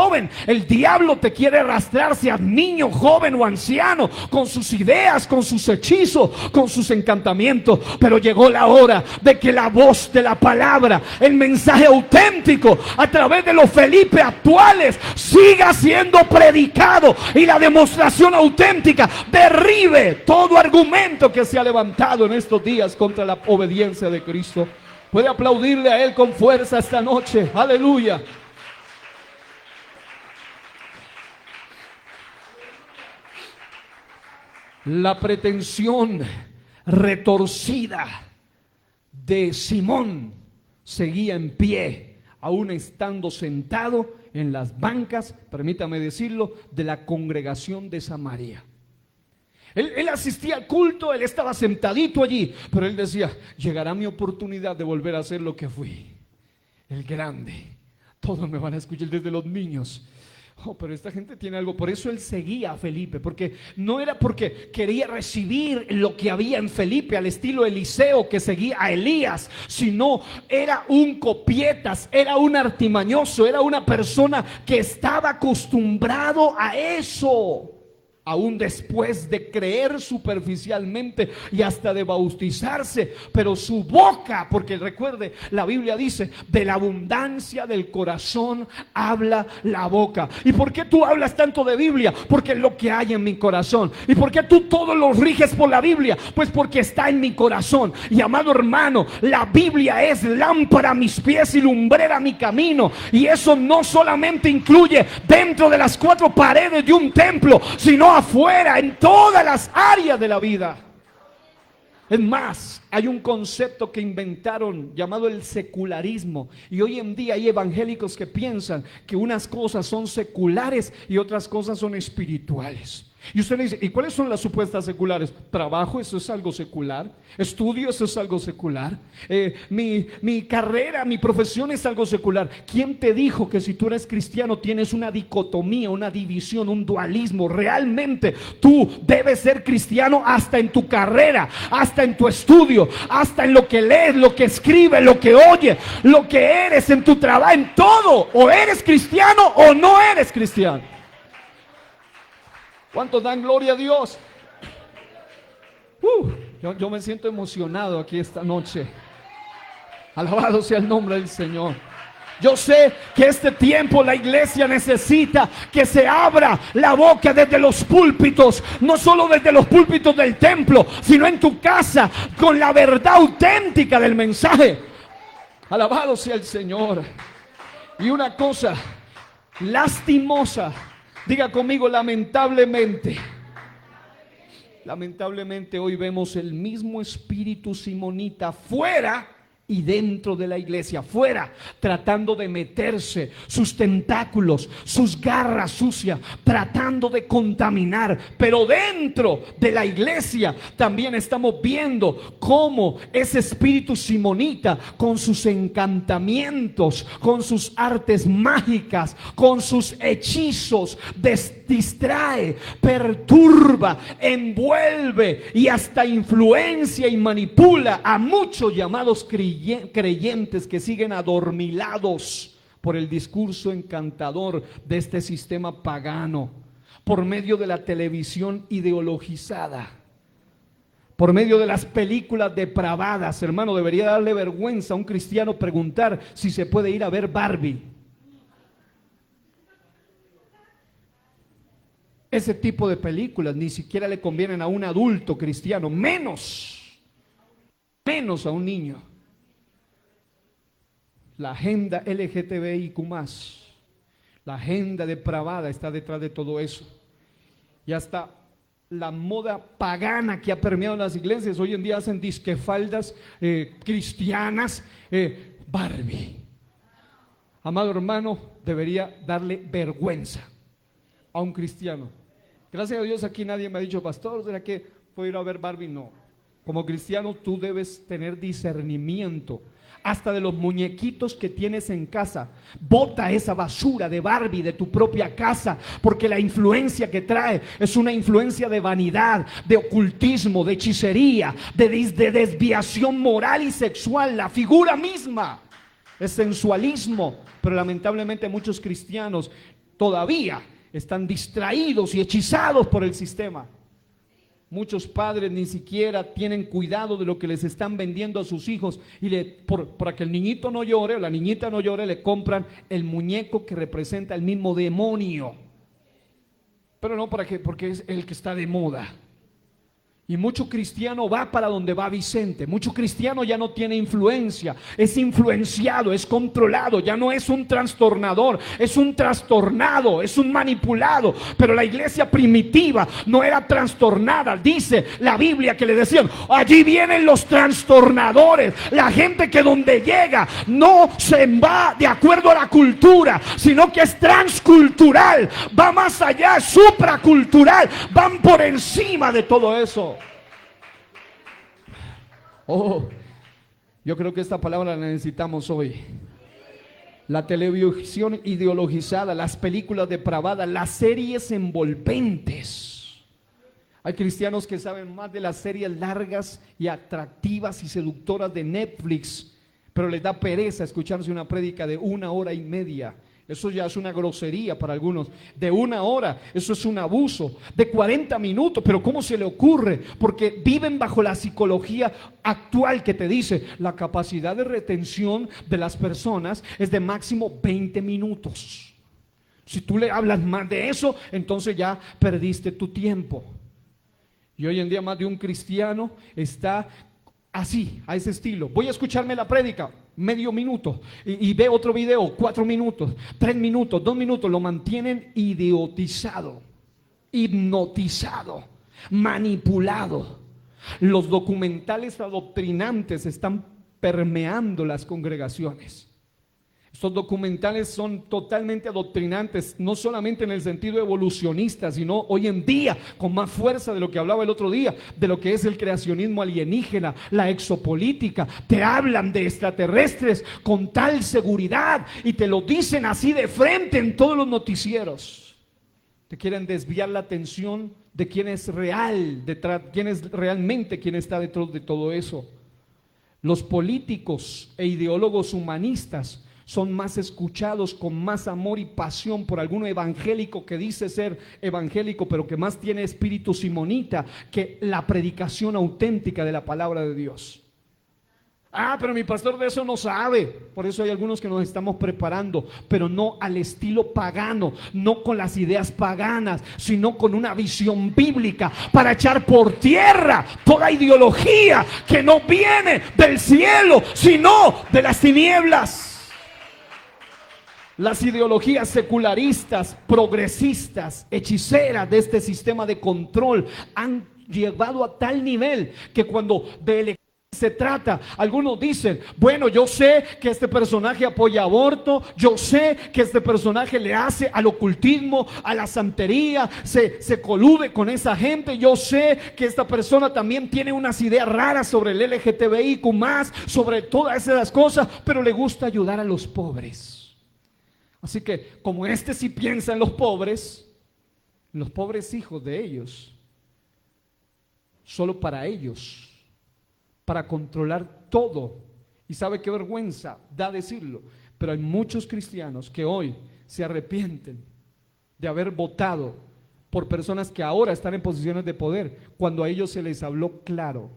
El diablo te quiere arrastrar, sea niño, joven o anciano, con sus ideas, con sus hechizos, con sus encantamientos. Pero llegó la hora de que la voz de la palabra, el mensaje auténtico a través de los Felipe actuales, siga siendo predicado, y la demostración auténtica derribe todo argumento que se ha levantado en estos días contra la obediencia de Cristo. Puede aplaudirle a Él con fuerza esta noche. Aleluya. La pretensión retorcida de Simón seguía en pie, aún estando sentado en las bancas, permítame decirlo, de la congregación de Samaria. Él asistía al culto, él estaba sentadito allí, pero él decía: llegará mi oportunidad de volver a ser lo que fui, el grande. Todos me van a escuchar, desde los niños. Oh, pero esta gente tiene algo. Por eso él seguía a Felipe, porque no era porque quería recibir lo que había en Felipe, al estilo Eliseo que seguía a Elías, sino era un copietas, era un artimañoso, era una persona que estaba acostumbrado a eso. Aún después de creer superficialmente y hasta de bautizarse, pero su boca, porque recuerde, la Biblia dice: de la abundancia del corazón habla la boca. ¿Y por qué tú hablas tanto de Biblia? Porque es lo que hay en mi corazón. ¿Y por qué tú todo lo riges por la Biblia? Pues porque está en mi corazón. Y amado hermano, la Biblia es lámpara a mis pies y lumbrera a mi camino. Y eso no solamente incluye dentro de las 4 paredes de un templo, sino afuera, en todas las áreas de la vida. Es más, hay un concepto que inventaron llamado el secularismo, y hoy en día hay evangélicos que piensan que unas cosas son seculares y otras cosas son espirituales. Y usted le dice: ¿y cuáles son las supuestas seculares? Trabajo, eso es algo secular. Estudio, eso es algo secular. Mi carrera, mi profesión es algo secular. ¿Quién te dijo que si tú eres cristiano tienes una dicotomía, una división, un dualismo? Realmente tú debes ser cristiano hasta en tu carrera, hasta en tu estudio, hasta en lo que lees, lo que escribes, lo que oyes, lo que eres en tu trabajo, en todo. O eres cristiano o no eres cristiano. ¿Cuántos dan gloria a Dios? Yo me siento emocionado aquí esta noche. Alabado sea el nombre del Señor. Yo sé que este tiempo la iglesia necesita que se abra la boca desde los púlpitos, no solo desde los púlpitos del templo, sino en tu casa, con la verdad auténtica del mensaje. Alabado sea el Señor. Y una cosa lastimosa, diga conmigo: lamentablemente hoy vemos el mismo espíritu simonita fuera y dentro de la iglesia. Fuera, tratando de meterse sus tentáculos, sus garras sucias, tratando de contaminar. Pero dentro de la iglesia también estamos viendo cómo ese espíritu simonita, con sus encantamientos, con sus artes mágicas, con sus hechizos, distrae, perturba, envuelve y hasta influencia y manipula a muchos llamados creyentes que siguen adormilados por el discurso encantador de este sistema pagano, por medio de la televisión ideologizada, por medio de las películas depravadas. Hermano, debería darle vergüenza a un cristiano preguntar si se puede ir a ver Barbie. Ese tipo de películas ni siquiera le convienen a un adulto cristiano, menos a un niño. La agenda LGTBIQ+, la agenda depravada está detrás de todo eso. Y hasta la moda pagana que ha permeado en las iglesias, hoy en día hacen disquefaldas cristianas, Barbie. Amado hermano, debería darle vergüenza a un cristiano. Gracias a Dios aquí nadie me ha dicho, pastor, ¿será que puedo ir a ver Barbie? No. Como cristiano tú debes tener discernimiento hasta de los muñequitos que tienes en casa. Bota esa basura de Barbie de tu propia casa, porque la influencia que trae es una influencia de vanidad, de ocultismo, de hechicería, de desviación moral y sexual. La figura misma es sensualismo, pero lamentablemente muchos cristianos todavía están distraídos y hechizados por el sistema. Muchos padres ni siquiera tienen cuidado de lo que les están vendiendo a sus hijos y para que el niñito no llore o la niñita no llore, le compran el muñeco que representa el mismo demonio. Pero no porque es el que está de moda. Y mucho cristiano va para donde va Vicente. Mucho cristiano ya no tiene influencia, es influenciado, es controlado, ya no es un trastornador, es un trastornado, es un manipulado. Pero la iglesia primitiva no era trastornada. Dice la Biblia que le decían, allí vienen los trastornadores, la gente que donde llega no se va de acuerdo a la cultura, sino que es transcultural, va más allá, es supracultural, van por encima de todo eso. Oh, yo creo que esta palabra la necesitamos hoy. La televisión ideologizada, las películas depravadas, las series envolventes. Hay cristianos que saben más de las series largas y atractivas y seductoras de Netflix, pero les da pereza escucharse una prédica de 1 hora y media. Eso ya es una grosería para algunos. De 1 hora, eso es un abuso. De 40 minutos, pero ¿cómo se le ocurre? Porque viven bajo la psicología actual que te dice la capacidad de retención de las personas es de máximo 20 minutos. Si tú le hablas más de eso, entonces ya perdiste tu tiempo. Y hoy en día más de un cristiano está así, a ese estilo. Voy a escucharme la prédica, medio minuto, y ve otro video, 4 minutos, 3 minutos, 2 minutos. Lo mantienen idiotizado, hipnotizado, manipulado. Los documentales adoctrinantes están permeando las congregaciones. Estos documentales son totalmente adoctrinantes, no solamente en el sentido evolucionista, sino hoy en día con más fuerza de lo que hablaba el otro día, de lo que es el creacionismo alienígena, la exopolítica. Te hablan de extraterrestres con tal seguridad y te lo dicen así de frente en todos los noticieros. Te quieren desviar la atención de quién es real, quién es realmente quien está detrás de todo eso. Los políticos e ideólogos humanistas son más escuchados con más amor y pasión por alguno evangélico que dice ser evangélico, pero que más tiene espíritu simonita que la predicación auténtica de la palabra de Dios. Pero mi pastor de eso no sabe. Por eso hay algunos que nos estamos preparando, pero no al estilo pagano, no con las ideas paganas, sino con una visión bíblica para echar por tierra toda ideología que no viene del cielo, sino de las tinieblas. Las ideologías secularistas, progresistas, hechiceras de este sistema de control han llegado a tal nivel que cuando de elección se trata, algunos dicen, bueno, yo sé que este personaje apoya aborto, yo sé que este personaje le hace al ocultismo, a la santería, se colude con esa gente, yo sé que esta persona también tiene unas ideas raras sobre el LGTBIQ+, sobre todas esas cosas, pero le gusta ayudar a los pobres. Así que como este sí piensa en los pobres hijos de ellos, solo para ellos, para controlar todo. Y sabe qué vergüenza da decirlo, pero hay muchos cristianos que hoy se arrepienten de haber votado por personas que ahora están en posiciones de poder, cuando a ellos se les habló claro.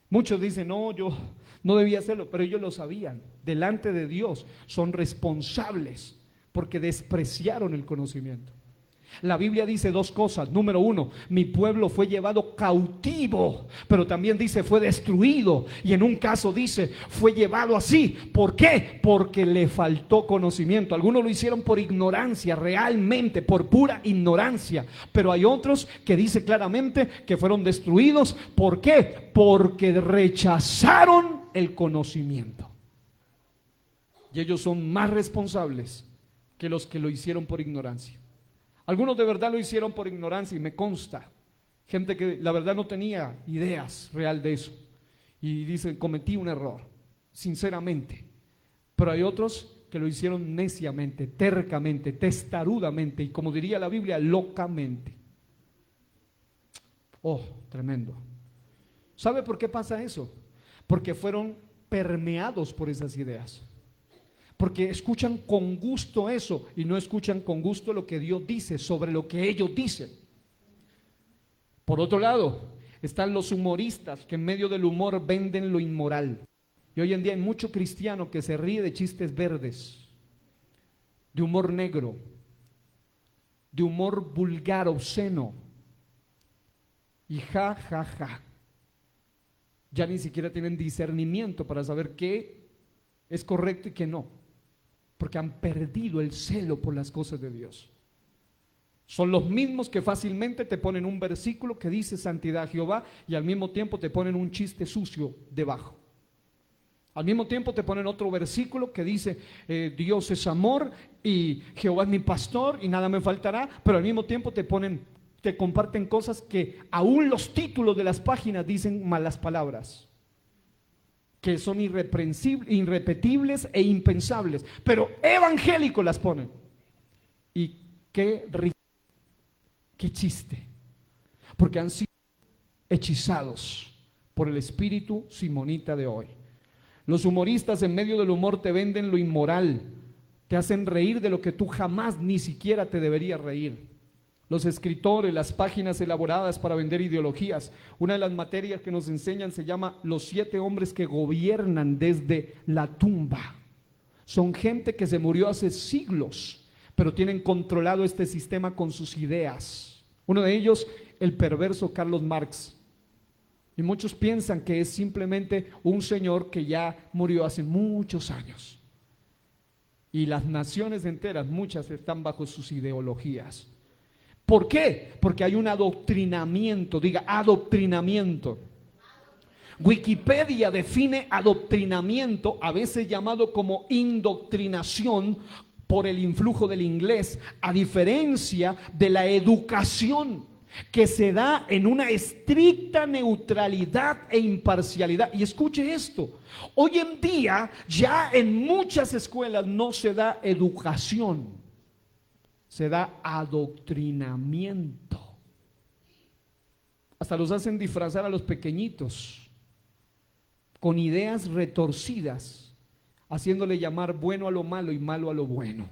Muchos dicen, no, yo no debía hacerlo, pero ellos lo sabían. Delante de Dios son responsables porque despreciaron el conocimiento. La Biblia dice dos cosas. Número uno, mi pueblo fue llevado cautivo, pero también dice fue destruido. Y en un caso dice fue llevado así. ¿Por qué? Porque le faltó conocimiento. Algunos lo hicieron por ignorancia, realmente por pura ignorancia. Pero hay otros que dice claramente que fueron destruidos. ¿Por qué? Porque rechazaron el conocimiento. Y ellos son más responsables que los que lo hicieron por ignorancia. Algunos de verdad lo hicieron por ignorancia y me consta. Gente que la verdad no tenía ideas real de eso. Y dicen, cometí un error, sinceramente. Pero hay otros que lo hicieron neciamente, tercamente, testarudamente y como diría la Biblia, locamente. Oh, tremendo. ¿Sabe por qué pasa eso? Porque fueron permeados por esas ideas. Porque escuchan con gusto eso y no escuchan con gusto lo que Dios dice sobre lo que ellos dicen. Por otro lado, están los humoristas que en medio del humor venden lo inmoral. Y hoy en día hay mucho cristiano que se ríe de chistes verdes, de humor negro, de humor vulgar, obsceno. Y ja, ja, ja. Ya ni siquiera tienen discernimiento para saber qué es correcto y qué no. Porque han perdido el celo por las cosas de Dios. Son los mismos que fácilmente te ponen un versículo que dice santidad a Jehová y al mismo tiempo te ponen un chiste sucio debajo. Al mismo tiempo te ponen otro versículo que dice Dios es amor y Jehová es mi pastor y nada me faltará, pero al mismo tiempo te comparten cosas que aún los títulos de las páginas dicen malas palabras, que son irrepetibles e impensables, pero evangélicos las ponen. Y qué chiste, porque han sido hechizados por el espíritu simonita de hoy. Los humoristas en medio del humor te venden lo inmoral, te hacen reír de lo que tú jamás ni siquiera te deberías reír. Los escritores, las páginas elaboradas para vender ideologías. Una de las materias que nos enseñan se llama Los 7 hombres que gobiernan desde la tumba. Son gente que se murió hace siglos, pero tienen controlado este sistema con sus ideas. Uno de ellos, el perverso Carlos Marx. Y muchos piensan que es simplemente un señor que ya murió hace muchos años. Y las naciones enteras, muchas están bajo sus ideologías. ¿Por qué? Porque hay un adoctrinamiento, diga adoctrinamiento. Wikipedia define adoctrinamiento, a veces llamado como indoctrinación por el influjo del inglés, a diferencia de la educación que se da en una estricta neutralidad e imparcialidad. Y escuche esto, hoy en día ya en muchas escuelas no se da educación. Se da adoctrinamiento. Hasta los hacen disfrazar a los pequeñitos con ideas retorcidas, haciéndole llamar bueno a lo malo y malo a lo bueno.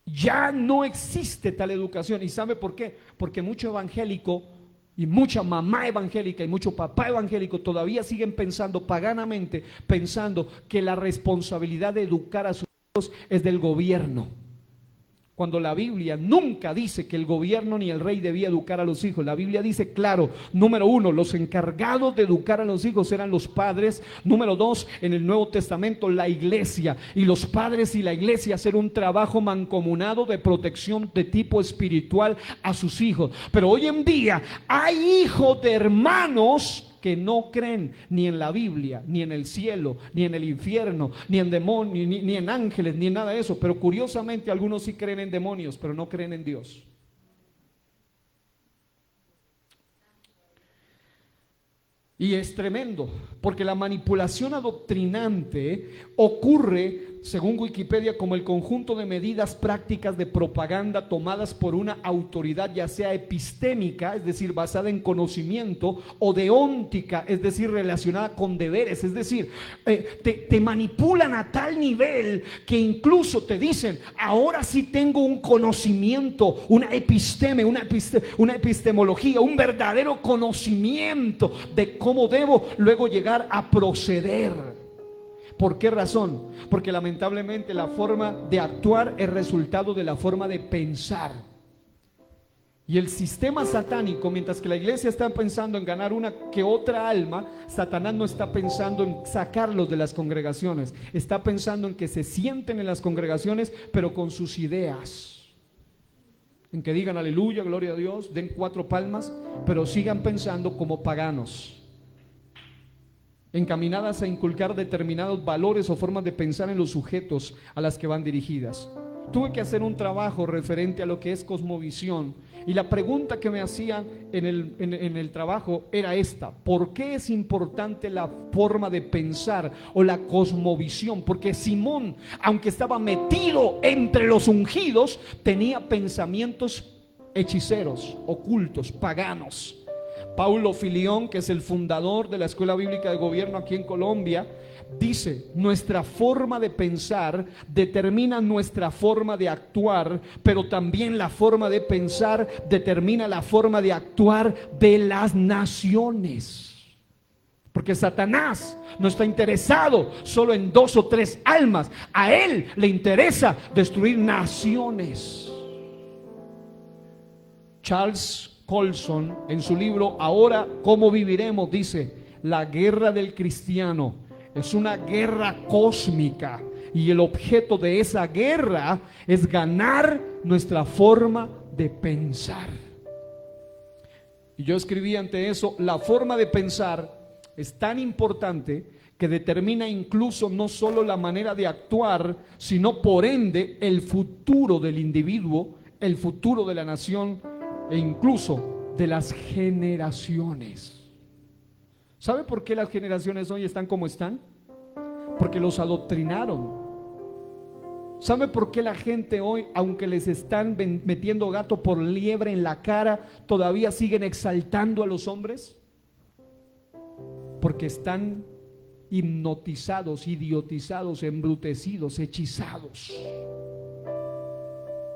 Ya no existe tal educación. ¿Y sabe por qué? Porque mucho evangélico y mucha mamá evangélica y mucho papá evangélico todavía siguen pensando paganamente, pensando que la responsabilidad de educar a sus hijos es del gobierno. Cuando la Biblia nunca dice que el gobierno ni el rey debía educar a los hijos. La Biblia dice claro, número 1, los encargados de educar a los hijos eran los padres. Número 2, en el Nuevo Testamento, la iglesia. Y los padres y la iglesia hacer un trabajo mancomunado de protección de tipo espiritual a sus hijos. Pero hoy en día hay hijos de hermanos que no creen ni en la Biblia, ni en el cielo, ni en el infierno, ni en demonios, ni en ángeles, ni en nada de eso. Pero curiosamente algunos sí creen en demonios, pero no creen en Dios. Y es tremendo, porque la manipulación adoctrinante ocurre según Wikipedia, como el conjunto de medidas prácticas de propaganda tomadas por una autoridad, ya sea epistémica, es decir, basada en conocimiento, o deóntica, es decir, relacionada con deberes, es decir, te manipulan a tal nivel que incluso te dicen, ahora sí tengo un conocimiento, una epistemología, un verdadero conocimiento de cómo debo luego llegar a proceder. ¿Por qué razón? Porque lamentablemente la forma de actuar es resultado de la forma de pensar. Y el sistema satánico, mientras que la iglesia está pensando en ganar una que otra alma, Satanás no está pensando en sacarlos de las congregaciones. Está pensando en que se sienten en las congregaciones, pero con sus ideas. En que digan aleluya, gloria a Dios, den 4 palmas, pero sigan pensando como paganos, encaminadas a inculcar determinados valores o formas de pensar en los sujetos a las que van dirigidas. Tuve que hacer un trabajo referente a lo que es cosmovisión, y la pregunta que me hacían en el trabajo era esta: ¿por qué es importante la forma de pensar o la cosmovisión? Porque Simón, aunque estaba metido entre los ungidos, tenía pensamientos hechiceros, ocultos, paganos. Paulo Filión, que es el fundador de la Escuela Bíblica de Gobierno aquí en Colombia, dice: nuestra forma de pensar determina nuestra forma de actuar, pero también la forma de pensar determina la forma de actuar de las naciones. Porque Satanás no está interesado solo en 2 o 3 almas, a él le interesa destruir naciones. Charles Colson, en su libro Ahora, ¿cómo viviremos?, dice: la guerra del cristiano es una guerra cósmica, y el objeto de esa guerra es ganar nuestra forma de pensar. Y yo escribí ante eso: la forma de pensar es tan importante que determina incluso no solo la manera de actuar, sino por ende el futuro del individuo, el futuro de la nación e incluso de las generaciones. ¿Sabe por qué las generaciones hoy están como están? Porque los adoctrinaron. ¿Sabe por qué la gente hoy, aunque les están metiendo gato por liebre en la cara, todavía siguen exaltando a los hombres? Porque están hipnotizados, idiotizados, embrutecidos, hechizados.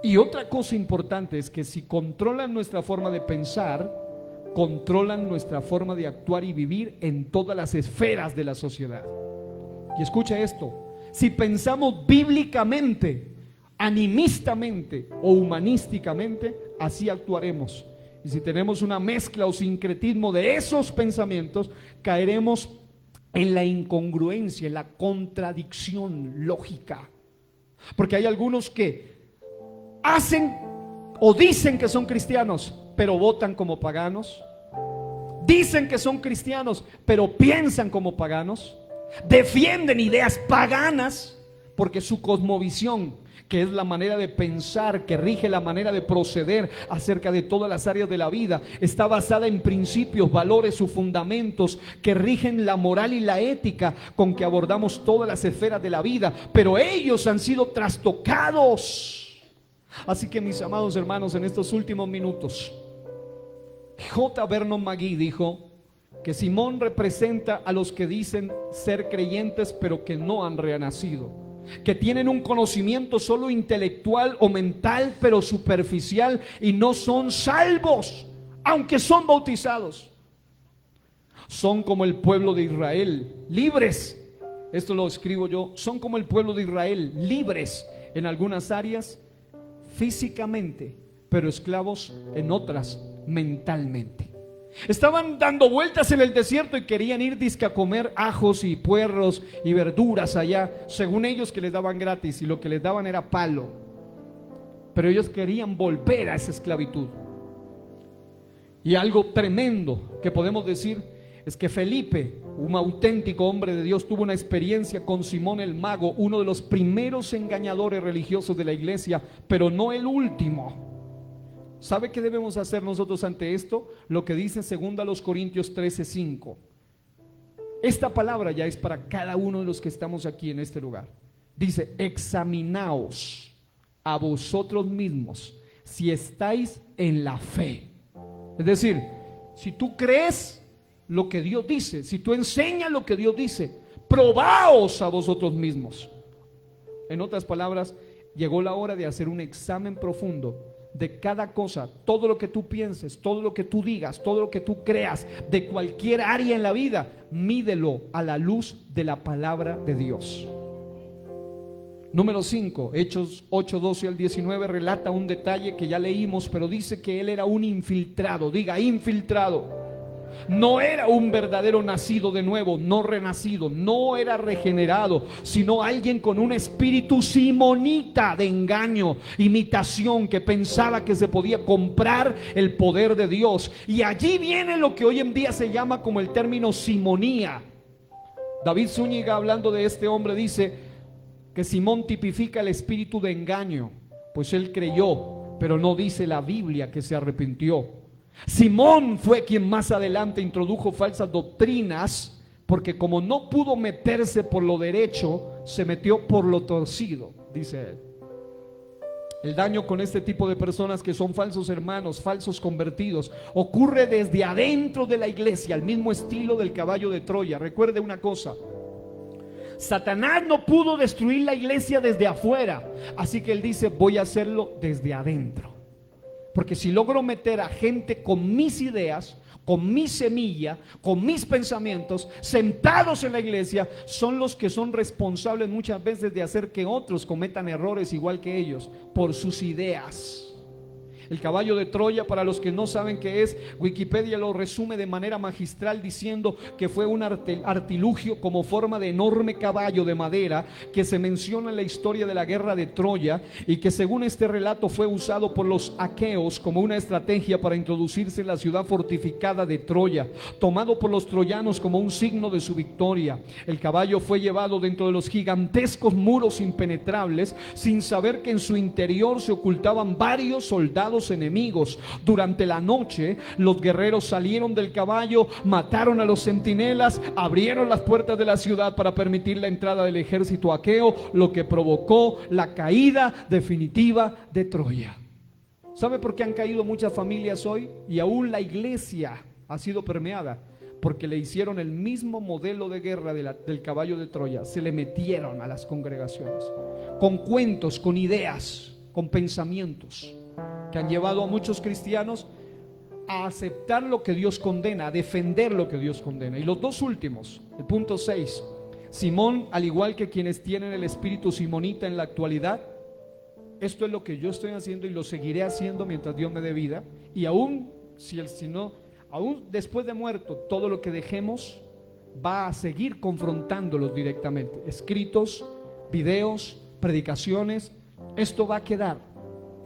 Y otra cosa importante es que si controlan nuestra forma de pensar, controlan nuestra forma de actuar y vivir en todas las esferas de la sociedad. Y escucha esto: si pensamos bíblicamente, animistamente o humanísticamente, así actuaremos. Y si tenemos una mezcla o sincretismo de esos pensamientos, caeremos en la incongruencia, en la contradicción lógica. Porque hay algunos que hacen o dicen que son cristianos, pero votan como paganos. Dicen que son cristianos, pero piensan como paganos. Defienden ideas paganas porque su cosmovisión, que es la manera de pensar que rige la manera de proceder acerca de todas las áreas de la vida, está basada en principios, valores o fundamentos que rigen la moral y la ética con que abordamos todas las esferas de la vida, pero ellos han sido trastocados. Así que, mis amados hermanos, en estos últimos minutos, J. Vernon McGee dijo que Simón representa a los que dicen ser creyentes pero que no han renacido, que tienen un conocimiento solo intelectual o mental pero superficial y no son salvos aunque son bautizados. Son como el pueblo de Israel, libres. Esto lo escribo yo: son como el pueblo de Israel, libres en algunas áreas físicamente, pero esclavos en otras mentalmente. Estaban dando vueltas en el desierto y querían ir dizque a comer ajos y puerros y verduras allá, según ellos, que les daban gratis, y lo que les daban era palo. Pero ellos querían volver a esa esclavitud. Y algo tremendo que podemos decir es que Felipe, un auténtico hombre de Dios, tuvo una experiencia con Simón el mago, uno de los primeros engañadores religiosos de la iglesia, pero no el último. ¿Sabe qué debemos hacer nosotros ante esto? Lo que dice 2 Corintios 13:5. Esta palabra ya es para cada uno de los que estamos aquí en este lugar. Dice, examinaos a vosotros mismos si estáis en la fe. Es decir, si tú crees lo que Dios dice, si tú enseñas lo que Dios dice, probaos a vosotros mismos. En otras palabras, llegó la hora de hacer un examen profundo de cada cosa, todo lo que tú pienses, todo lo que tú digas, todo lo que tú creas, de cualquier área en la vida, mídelo a la luz de la palabra de Dios. Número 5, Hechos 8, 12 al 19 relata un detalle que ya leímos, pero dice que él era un infiltrado. Diga, infiltrado. No era un verdadero nacido de nuevo, no renacido, no era regenerado, sino alguien con un espíritu simonita de engaño, imitación, que pensaba que se podía comprar el poder de Dios. Y allí viene lo que hoy en día se llama como el término simonía. David Zúñiga, hablando de este hombre, dice que Simón tipifica el espíritu de engaño, pues él creyó, pero no dice la Biblia que se arrepintió. Simón fue quien más adelante introdujo falsas doctrinas, porque como no pudo meterse por lo derecho, se metió por lo torcido, dice él. El daño con este tipo de personas que son falsos hermanos, falsos convertidos, ocurre desde adentro de la iglesia, al mismo estilo del caballo de Troya. Recuerde una cosa: Satanás no pudo destruir la iglesia desde afuera, así que él dice, voy a hacerlo desde adentro. Porque si logro meter a gente con mis ideas, con mi semilla, con mis pensamientos, sentados en la iglesia, son los que son responsables muchas veces de hacer que otros cometan errores igual que ellos, por sus ideas. El caballo de Troya, para los que no saben qué es, Wikipedia lo resume de manera magistral diciendo que fue un artilugio como forma de enorme caballo de madera que se menciona en la historia de la guerra de Troya, y que según este relato fue usado por los aqueos como una estrategia para introducirse en la ciudad fortificada de Troya, tomado por los troyanos como un signo de su victoria. El caballo fue llevado dentro de los gigantescos muros impenetrables, sin saber que en su interior se ocultaban varios soldados enemigos. Durante la noche, los guerreros salieron del caballo, mataron a los centinelas, abrieron las puertas de la ciudad para permitir la entrada del ejército aqueo, lo que provocó la caída definitiva de Troya. ¿Sabe por qué han caído muchas familias hoy? Y aún la iglesia ha sido permeada, porque le hicieron el mismo modelo de guerra del caballo de Troya. Se le metieron a las congregaciones con cuentos, con ideas, con pensamientos que han llevado a muchos cristianos a aceptar lo que Dios condena, a defender lo que Dios condena. Y los dos últimos, el punto 6, Simón, al igual que quienes tienen el espíritu simonita en la actualidad, esto es lo que yo estoy haciendo y lo seguiré haciendo mientras Dios me dé vida, y aún aún después de muerto, todo lo que dejemos va a seguir confrontándolos directamente. Escritos, videos, predicaciones, esto va a quedar.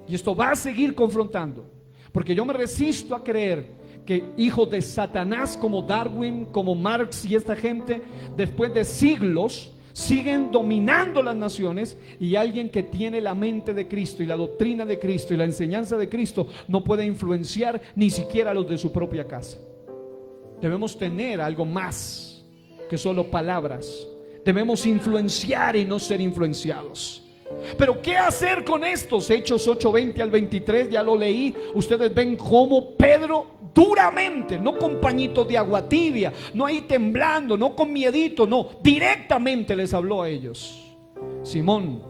Y esto va a seguir confrontando, porque yo me resisto a creer que hijos de Satanás como Darwin, como Marx y esta gente, después de siglos, siguen dominando las naciones, y alguien que tiene la mente de Cristo y la doctrina de Cristo y la enseñanza de Cristo no puede influenciar ni siquiera a los de su propia casa. Debemos tener algo más que solo palabras. Debemos influenciar y no ser influenciados. Pero ¿qué hacer con estos? Hechos 8, 20 al 23, ya lo leí. Ustedes ven cómo Pedro duramente, no con pañitos de agua tibia, no ahí temblando, no con miedito, no, directamente les habló a ellos. Simón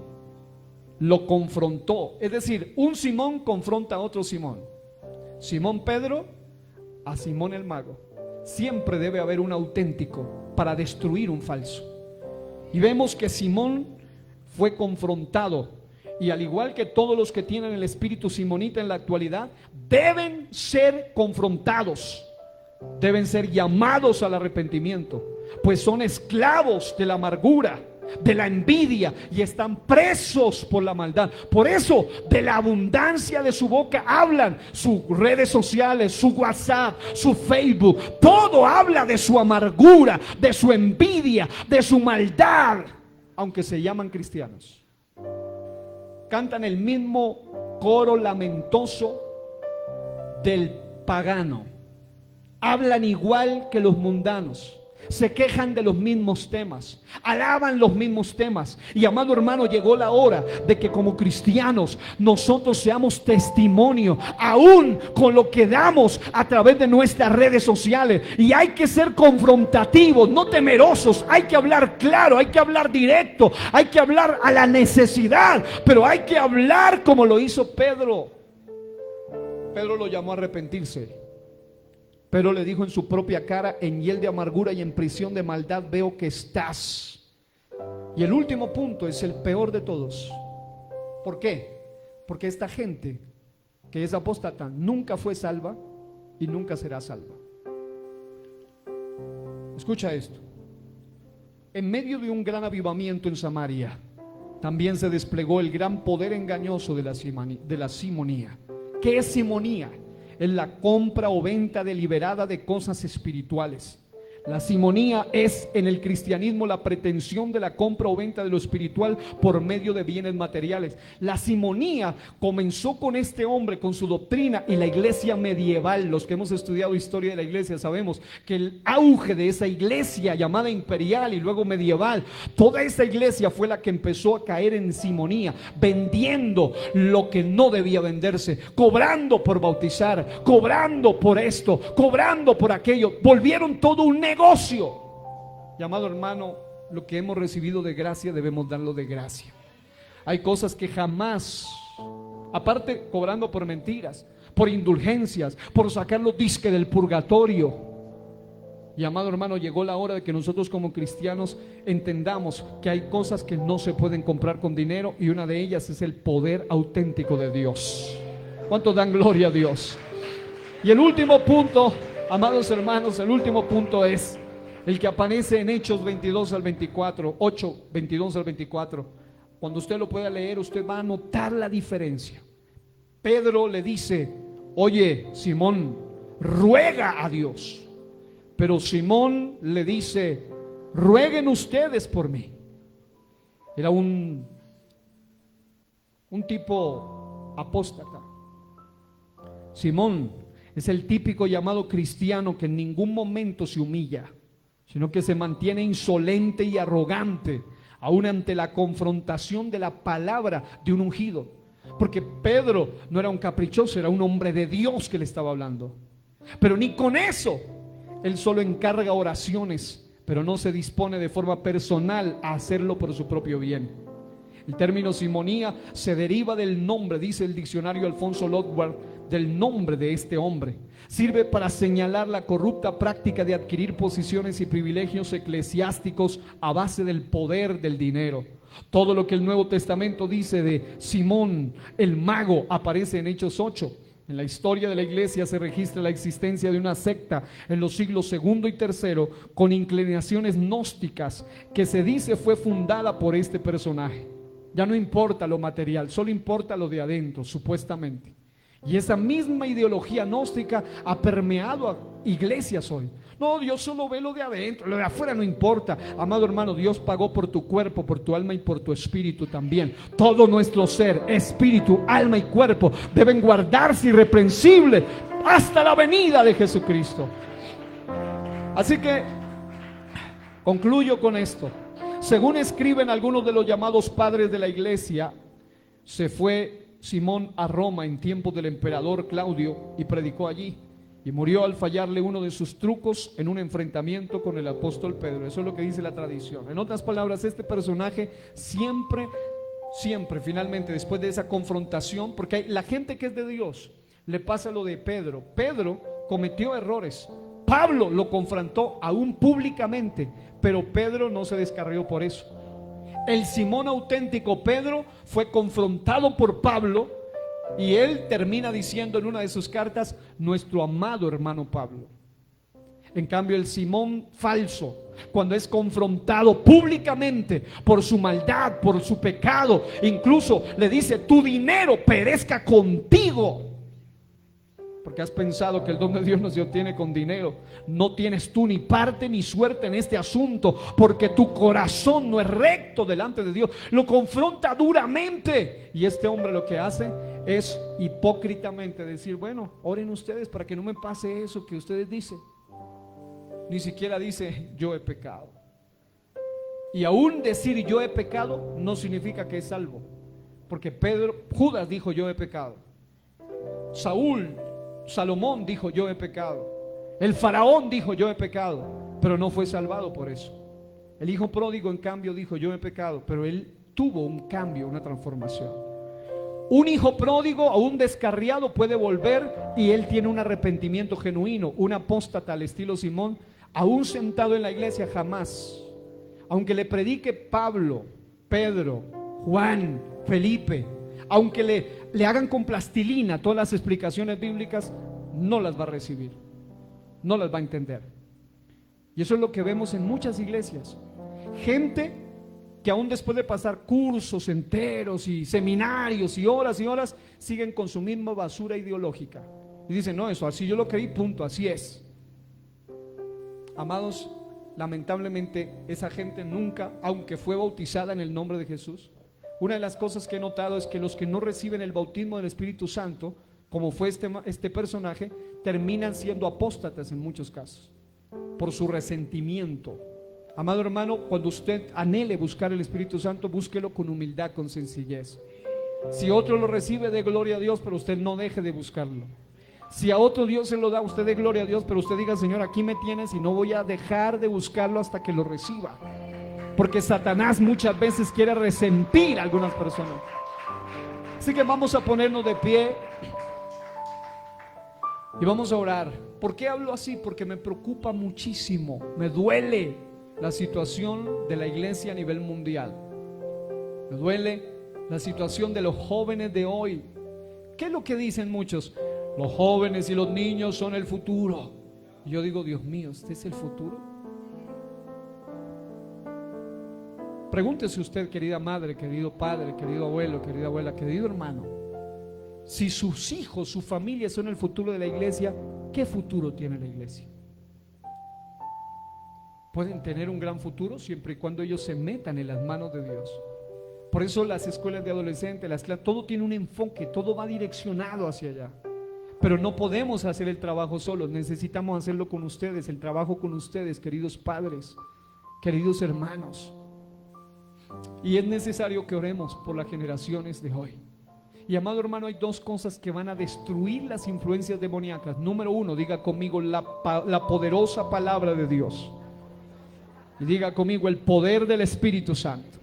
lo confrontó, es decir, un Simón confronta a otro Simón. Simón Pedro a Simón el mago. Siempre debe haber un auténtico para destruir un falso. Y vemos que Simón fue confrontado, y al igual que todos los que tienen el espíritu simonita en la actualidad, deben ser confrontados, deben ser llamados al arrepentimiento, pues son esclavos de la amargura, de la envidia, y están presos por la maldad. Por eso de la abundancia de su boca hablan. Sus redes sociales, su WhatsApp, su Facebook, todo habla de su amargura, de su envidia, de su maldad, aunque se llaman cristianos. Cantan el mismo coro lamentoso del pagano, hablan igual que los mundanos, se quejan de los mismos temas, alaban los mismos temas. Y amado hermano, llegó la hora de que como cristianos nosotros seamos testimonio, aún con lo que damos a través de nuestras redes sociales. Y hay que ser confrontativos, no temerosos. Hay que hablar claro, hay que hablar directo, hay que hablar a la necesidad, pero hay que hablar como lo hizo Pedro. Pedro lo llamó a arrepentirse. Pero le dijo en su propia cara: en hiel de amargura y en prisión de maldad veo que estás. Y el último punto es el peor de todos. ¿Por qué? Porque esta gente que es apóstata nunca fue salva y nunca será salva. Escucha esto. En medio de un gran avivamiento en Samaria, también se desplegó el gran poder engañoso de la simonía. ¿Qué es simonía? Es la compra o venta deliberada de cosas espirituales. La simonía es en el cristianismo la pretensión de la compra o venta de lo espiritual por medio de bienes materiales. La simonía comenzó con este hombre, con su doctrina, y la iglesia medieval. Los que hemos estudiado historia de la iglesia sabemos que el auge de esa iglesia llamada imperial y luego medieval, toda esa iglesia fue la que empezó a caer en simonía, vendiendo lo que no debía venderse, cobrando por bautizar, cobrando por esto, cobrando por aquello. Volvieron todo un negocio. Llamado hermano, lo que hemos recibido de gracia debemos darlo de gracia. Hay cosas que jamás, aparte cobrando por mentiras, por indulgencias, por sacar los disques del purgatorio. Y amado hermano, llegó la hora de que nosotros como cristianos entendamos que hay cosas que no se pueden comprar con dinero, y una de ellas es el poder auténtico de Dios. ¿Cuántos dan gloria a Dios? Y el último punto, amados hermanos, el último punto es el que aparece en Hechos 22 al 24, 8, 22 al 24. Cuando usted lo pueda leer, usted va a notar la diferencia. Pedro le dice: oye, Simón, ruega a Dios. Pero Simón le dice: rueguen ustedes por mí. Era un tipo apóstata. Simón es el típico llamado cristiano que en ningún momento se humilla, sino que se mantiene insolente y arrogante, aún ante la confrontación de la palabra de un ungido. Porque Pedro no era un caprichoso, era un hombre de Dios que le estaba hablando. Pero ni con eso, él solo encarga oraciones, pero no se dispone de forma personal a hacerlo por su propio bien. El término simonía se deriva del nombre, dice el diccionario Alfonso Lodward, del nombre de este hombre. Sirve para señalar la corrupta práctica de adquirir posiciones y privilegios eclesiásticos a base del poder del dinero. Todo lo que el Nuevo Testamento dice de Simón el mago aparece en Hechos 8. En la historia de la iglesia se registra la existencia de una secta en los siglos segundo y tercero con inclinaciones gnósticas que se dice fue fundada por este personaje. Ya no importa lo material, solo importa lo de adentro, supuestamente. Y esa misma ideología gnóstica ha permeado a iglesias hoy. No, Dios solo ve lo de adentro, lo de afuera no importa. Amado hermano, Dios pagó por tu cuerpo, por tu alma y por tu espíritu también. Todo nuestro ser, espíritu, alma y cuerpo deben guardarse irreprensibles hasta la venida de Jesucristo. Así que concluyo con esto. Según escriben algunos de los llamados padres de la iglesia, se fue Simón a Roma en tiempos del emperador Claudio y predicó allí, y murió al fallarle uno de sus trucos en un enfrentamiento con el apóstol Pedro. Eso es lo que dice la tradición. En otras palabras, este personaje siempre, finalmente, después de esa confrontación, porque hay la gente que es de Dios, le pasa lo de Pedro. Pedro cometió errores, Pablo lo confrontó aún públicamente, pero Pedro no se descarrió por eso. El Simón auténtico Pedro fue confrontado por Pablo, y él termina diciendo en una de sus cartas: nuestro amado hermano Pablo. En cambio, el Simón falso, cuando es confrontado públicamente por su maldad, por su pecado, incluso le dice: tu dinero perezca contigo. Porque has pensado que el don de Dios no se obtiene con dinero. No tienes tú ni parte ni suerte en este asunto, porque tu corazón no es recto delante de Dios. Lo confronta duramente. Y este hombre lo que hace es hipócritamente decir: bueno, oren ustedes para que no me pase eso que ustedes dicen. ni siquiera dice yo he pecado. Y aún decir yo he pecado no significa que es salvo, porque Judas dijo yo he pecado, Salomón dijo yo he pecado, el faraón dijo yo he pecado, pero no fue salvado por eso. El hijo pródigo en cambio dijo yo he pecado, pero él tuvo un cambio, una transformación. Un hijo pródigo o un descarriado puede volver y él tiene un arrepentimiento genuino. Un apóstata al estilo Simón, aún sentado en la iglesia, jamás, aunque le predique Pablo, Pedro, Juan, Felipe, aunque le hagan con plastilina todas las explicaciones bíblicas, no las va a recibir, no las va a entender. Y eso es lo que vemos en muchas iglesias. Gente que aún después de pasar cursos enteros y seminarios y horas, siguen con su misma basura ideológica. Y dicen, no, eso así yo lo creí, punto, así es. Amados, lamentablemente esa gente nunca, aunque fue bautizada en el nombre de Jesús, una de las cosas que he notado es que los que no reciben el bautismo del Espíritu Santo, como fue este personaje, terminan siendo apóstatas en muchos casos, por su resentimiento. Amado hermano, cuando usted anhele buscar el Espíritu Santo, búsquelo con humildad, con sencillez. Si otro lo recibe, dé gloria a Dios, pero usted no deje de buscarlo. Si a otro Dios se lo da, usted dé gloria a Dios, pero usted diga, Señor, aquí me tienes y no voy a dejar de buscarlo hasta que lo reciba. Porque Satanás muchas veces quiere resentir a algunas personas. Así que vamos a ponernos de pie y vamos a orar. ¿Por qué hablo así? Porque me preocupa muchísimo, me duele la situación de la iglesia a nivel mundial. Me duele la situación de los jóvenes de hoy. ¿Qué es lo que dicen muchos? Los jóvenes y los niños son el futuro. Y yo digo, Dios mío, ¿este es el futuro? Pregúntese usted, querida madre, querido padre, querido abuelo, querida abuela, querido hermano, si sus hijos, su familia son el futuro de la iglesia, ¿qué futuro tiene la iglesia? Pueden tener un gran futuro siempre y cuando ellos se metan en las manos de Dios. Por eso las escuelas de adolescentes, las clases, todo tiene un enfoque, todo va direccionado hacia allá. Pero no podemos hacer el trabajo solos, necesitamos hacerlo con ustedes, el trabajo con ustedes, queridos padres, queridos hermanos. Y es necesario que oremos por las generaciones de hoy. Y amado hermano, hay dos cosas que van a destruir las influencias demoníacas. Número uno, diga conmigo la poderosa palabra de Dios. Y diga conmigo el poder del Espíritu Santo.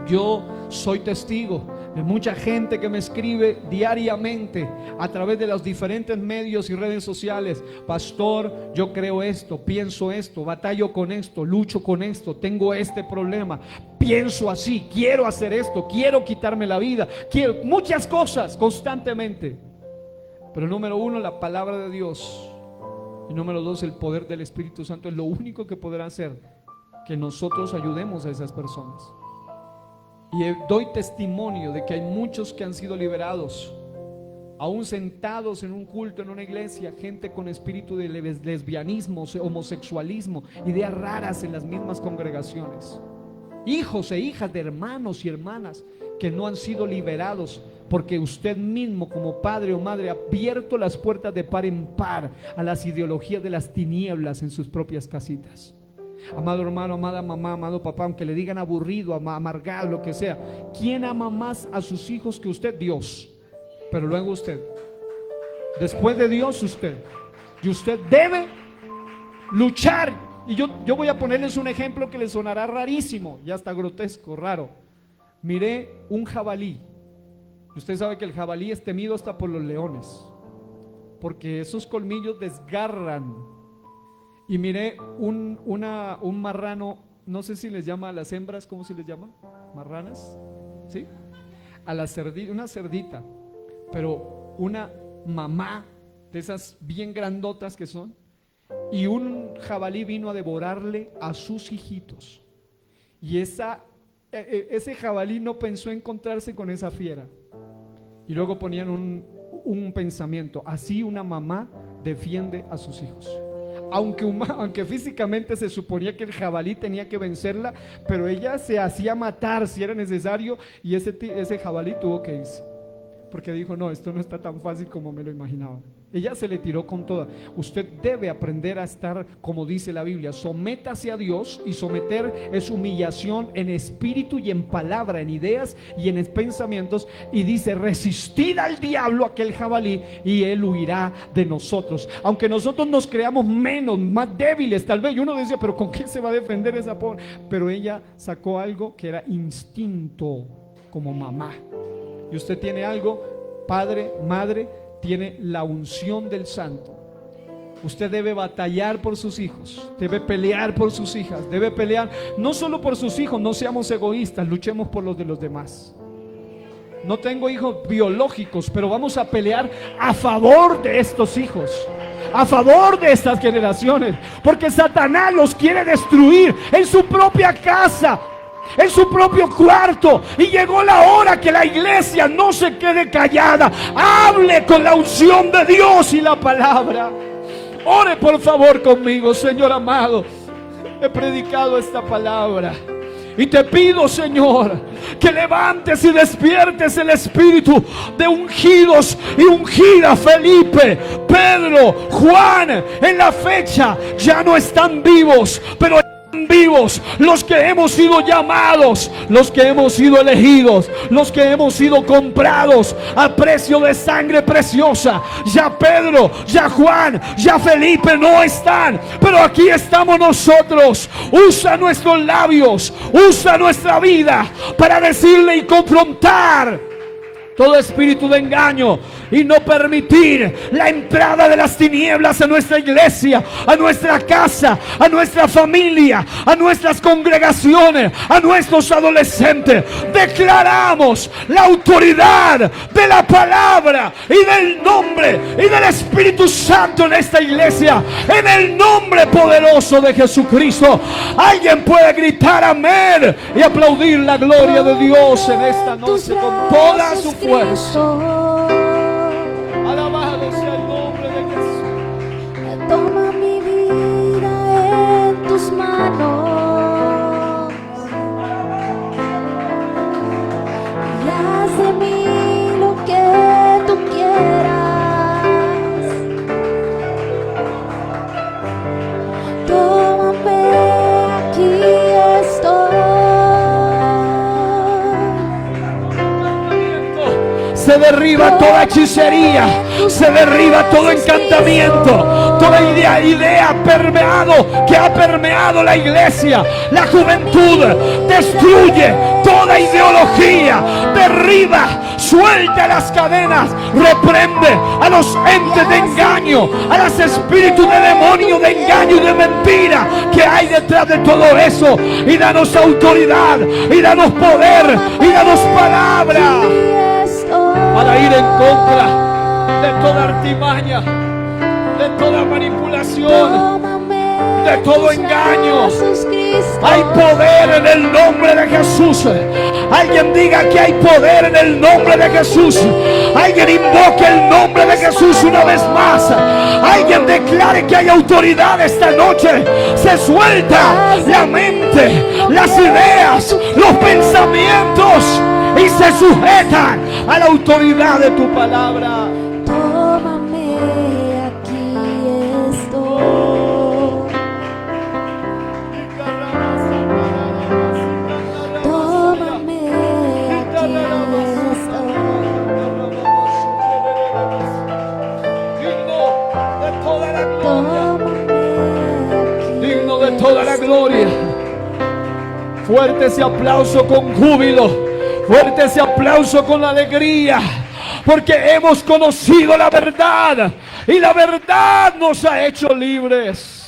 Yo soy testigo de mucha gente que me escribe diariamente a través de los diferentes medios y redes sociales. Pastor, yo creo esto, pienso esto, batallo con esto, lucho con esto, tengo este problema, pienso así, quiero hacer esto, quiero quitarme la vida, quiero muchas cosas constantemente. Pero número uno, la palabra de Dios. Y número dos, el poder del Espíritu Santo es lo único que podrá hacer que nosotros ayudemos a esas personas. Y doy testimonio de que hay muchos que han sido liberados, aún sentados en un culto, en una iglesia, gente con espíritu de lesbianismo, homosexualismo, ideas raras en las mismas congregaciones. Hijos e hijas de hermanos y hermanas que no han sido liberados porque usted mismo como padre o madre ha abierto las puertas de par en par a las ideologías de las tinieblas en sus propias casitas. Amado hermano, amada mamá, amado papá, aunque le digan aburrido, amargado, lo que sea, ¿quién ama más a sus hijos que usted? Dios. Pero luego usted, después de Dios usted, y usted debe luchar. Y yo voy a ponerles un ejemplo que les sonará rarísimo, ya está grotesco, raro. Miré un jabalí. Usted sabe que el jabalí es temido hasta por los leones, porque esos colmillos desgarran. Y miré un marrano, no sé si les llama a las hembras, ¿cómo se les llama? ¿Marranas? ¿Sí? A la cerdita, una cerdita, pero una mamá de esas bien grandotas que son. Y un jabalí vino a devorarle a sus hijitos. Y ese jabalí no pensó encontrarse con esa fiera. Y luego ponían un pensamiento: así una mamá defiende a sus hijos. Aunque físicamente se suponía que el jabalí tenía que vencerla, pero ella se hacía matar si era necesario, y ese jabalí tuvo que irse. porque dijo, no, esto no está tan fácil como me lo imaginaba. Ella se le tiró con toda. Usted debe aprender a estar, como dice la Biblia, sométase a Dios, y someter es humillación en espíritu y en palabra, en ideas y en pensamientos. Y dice, resistid al diablo, aquel jabalí, y él huirá de nosotros. Aunque nosotros nos creamos menos, más débiles tal vez, y uno decía, pero ¿con qué se va a defender esa pobre? Pero ella sacó algo que era instinto, como mamá. Y usted tiene algo, padre, madre, tiene la unción del santo. Usted debe batallar por sus hijos, debe pelear por sus hijas, debe pelear no solo por sus hijos. No seamos egoístas, luchemos por los de los demás. No tengo hijos biológicos, pero vamos a pelear a favor de estos hijos, a favor de estas generaciones, porque Satanás los quiere destruir en su propia casa, en su propio cuarto. Y llegó la hora que la iglesia no se quede callada, hable con la unción de Dios y la palabra. Ore por favor conmigo. Señor amado, he predicado esta palabra y te pido, Señor, que levantes y despiertes el espíritu de ungidos y ungidas. Felipe, Pedro, Juan, en la fecha ya no están vivos, pero vivos los que hemos sido llamados, los que hemos sido elegidos, los que hemos sido comprados a precio de sangre preciosa. Ya Pedro, ya Juan, ya Felipe no están, pero aquí estamos nosotros. Usa nuestros labios, usa nuestra vida para decirle y confrontar todo espíritu de engaño, y no permitir la entrada de las tinieblas a nuestra iglesia, a nuestra casa, a nuestra familia, a nuestras congregaciones, a nuestros adolescentes. Declaramos la autoridad de la palabra y del nombre y del Espíritu Santo en esta iglesia, en el nombre poderoso de Jesucristo. Alguien puede gritar amén y aplaudir la gloria de Dios en esta noche con toda su fuerza. Alabado sea el nombre de Jesús. Toma mi vida en tus manos y haz de mí lo que tú quieras. Tómame, aquí estoy. Se derriba toda hechicería, se derriba todo encantamiento, toda idea que ha permeado la iglesia, la juventud. Destruye toda ideología, derriba, suelta las cadenas, reprende a los entes de engaño, a los espíritus de demonio, de engaño y de mentira que hay detrás de todo eso. Y danos autoridad, y danos poder, y danos palabra para ir en contra de toda artimaña, de toda manipulación, de todo engaño. Hay poder en el nombre de Jesús. Alguien diga que hay poder en el nombre de Jesús. Alguien invoque el nombre de Jesús una vez más. Alguien declare que hay autoridad esta noche. Se suelta la mente, las ideas, los pensamientos, y se sujetan a la autoridad de tu palabra. Tómame, aquí estoy. Tómame, aquí estoy. Digno de toda la gloria. Tómame, aquí Digno de toda la gloria. Fuerte ese aplauso con júbilo. Fuerte ese aplauso con alegría, porque hemos conocido la verdad y la verdad nos ha hecho libres.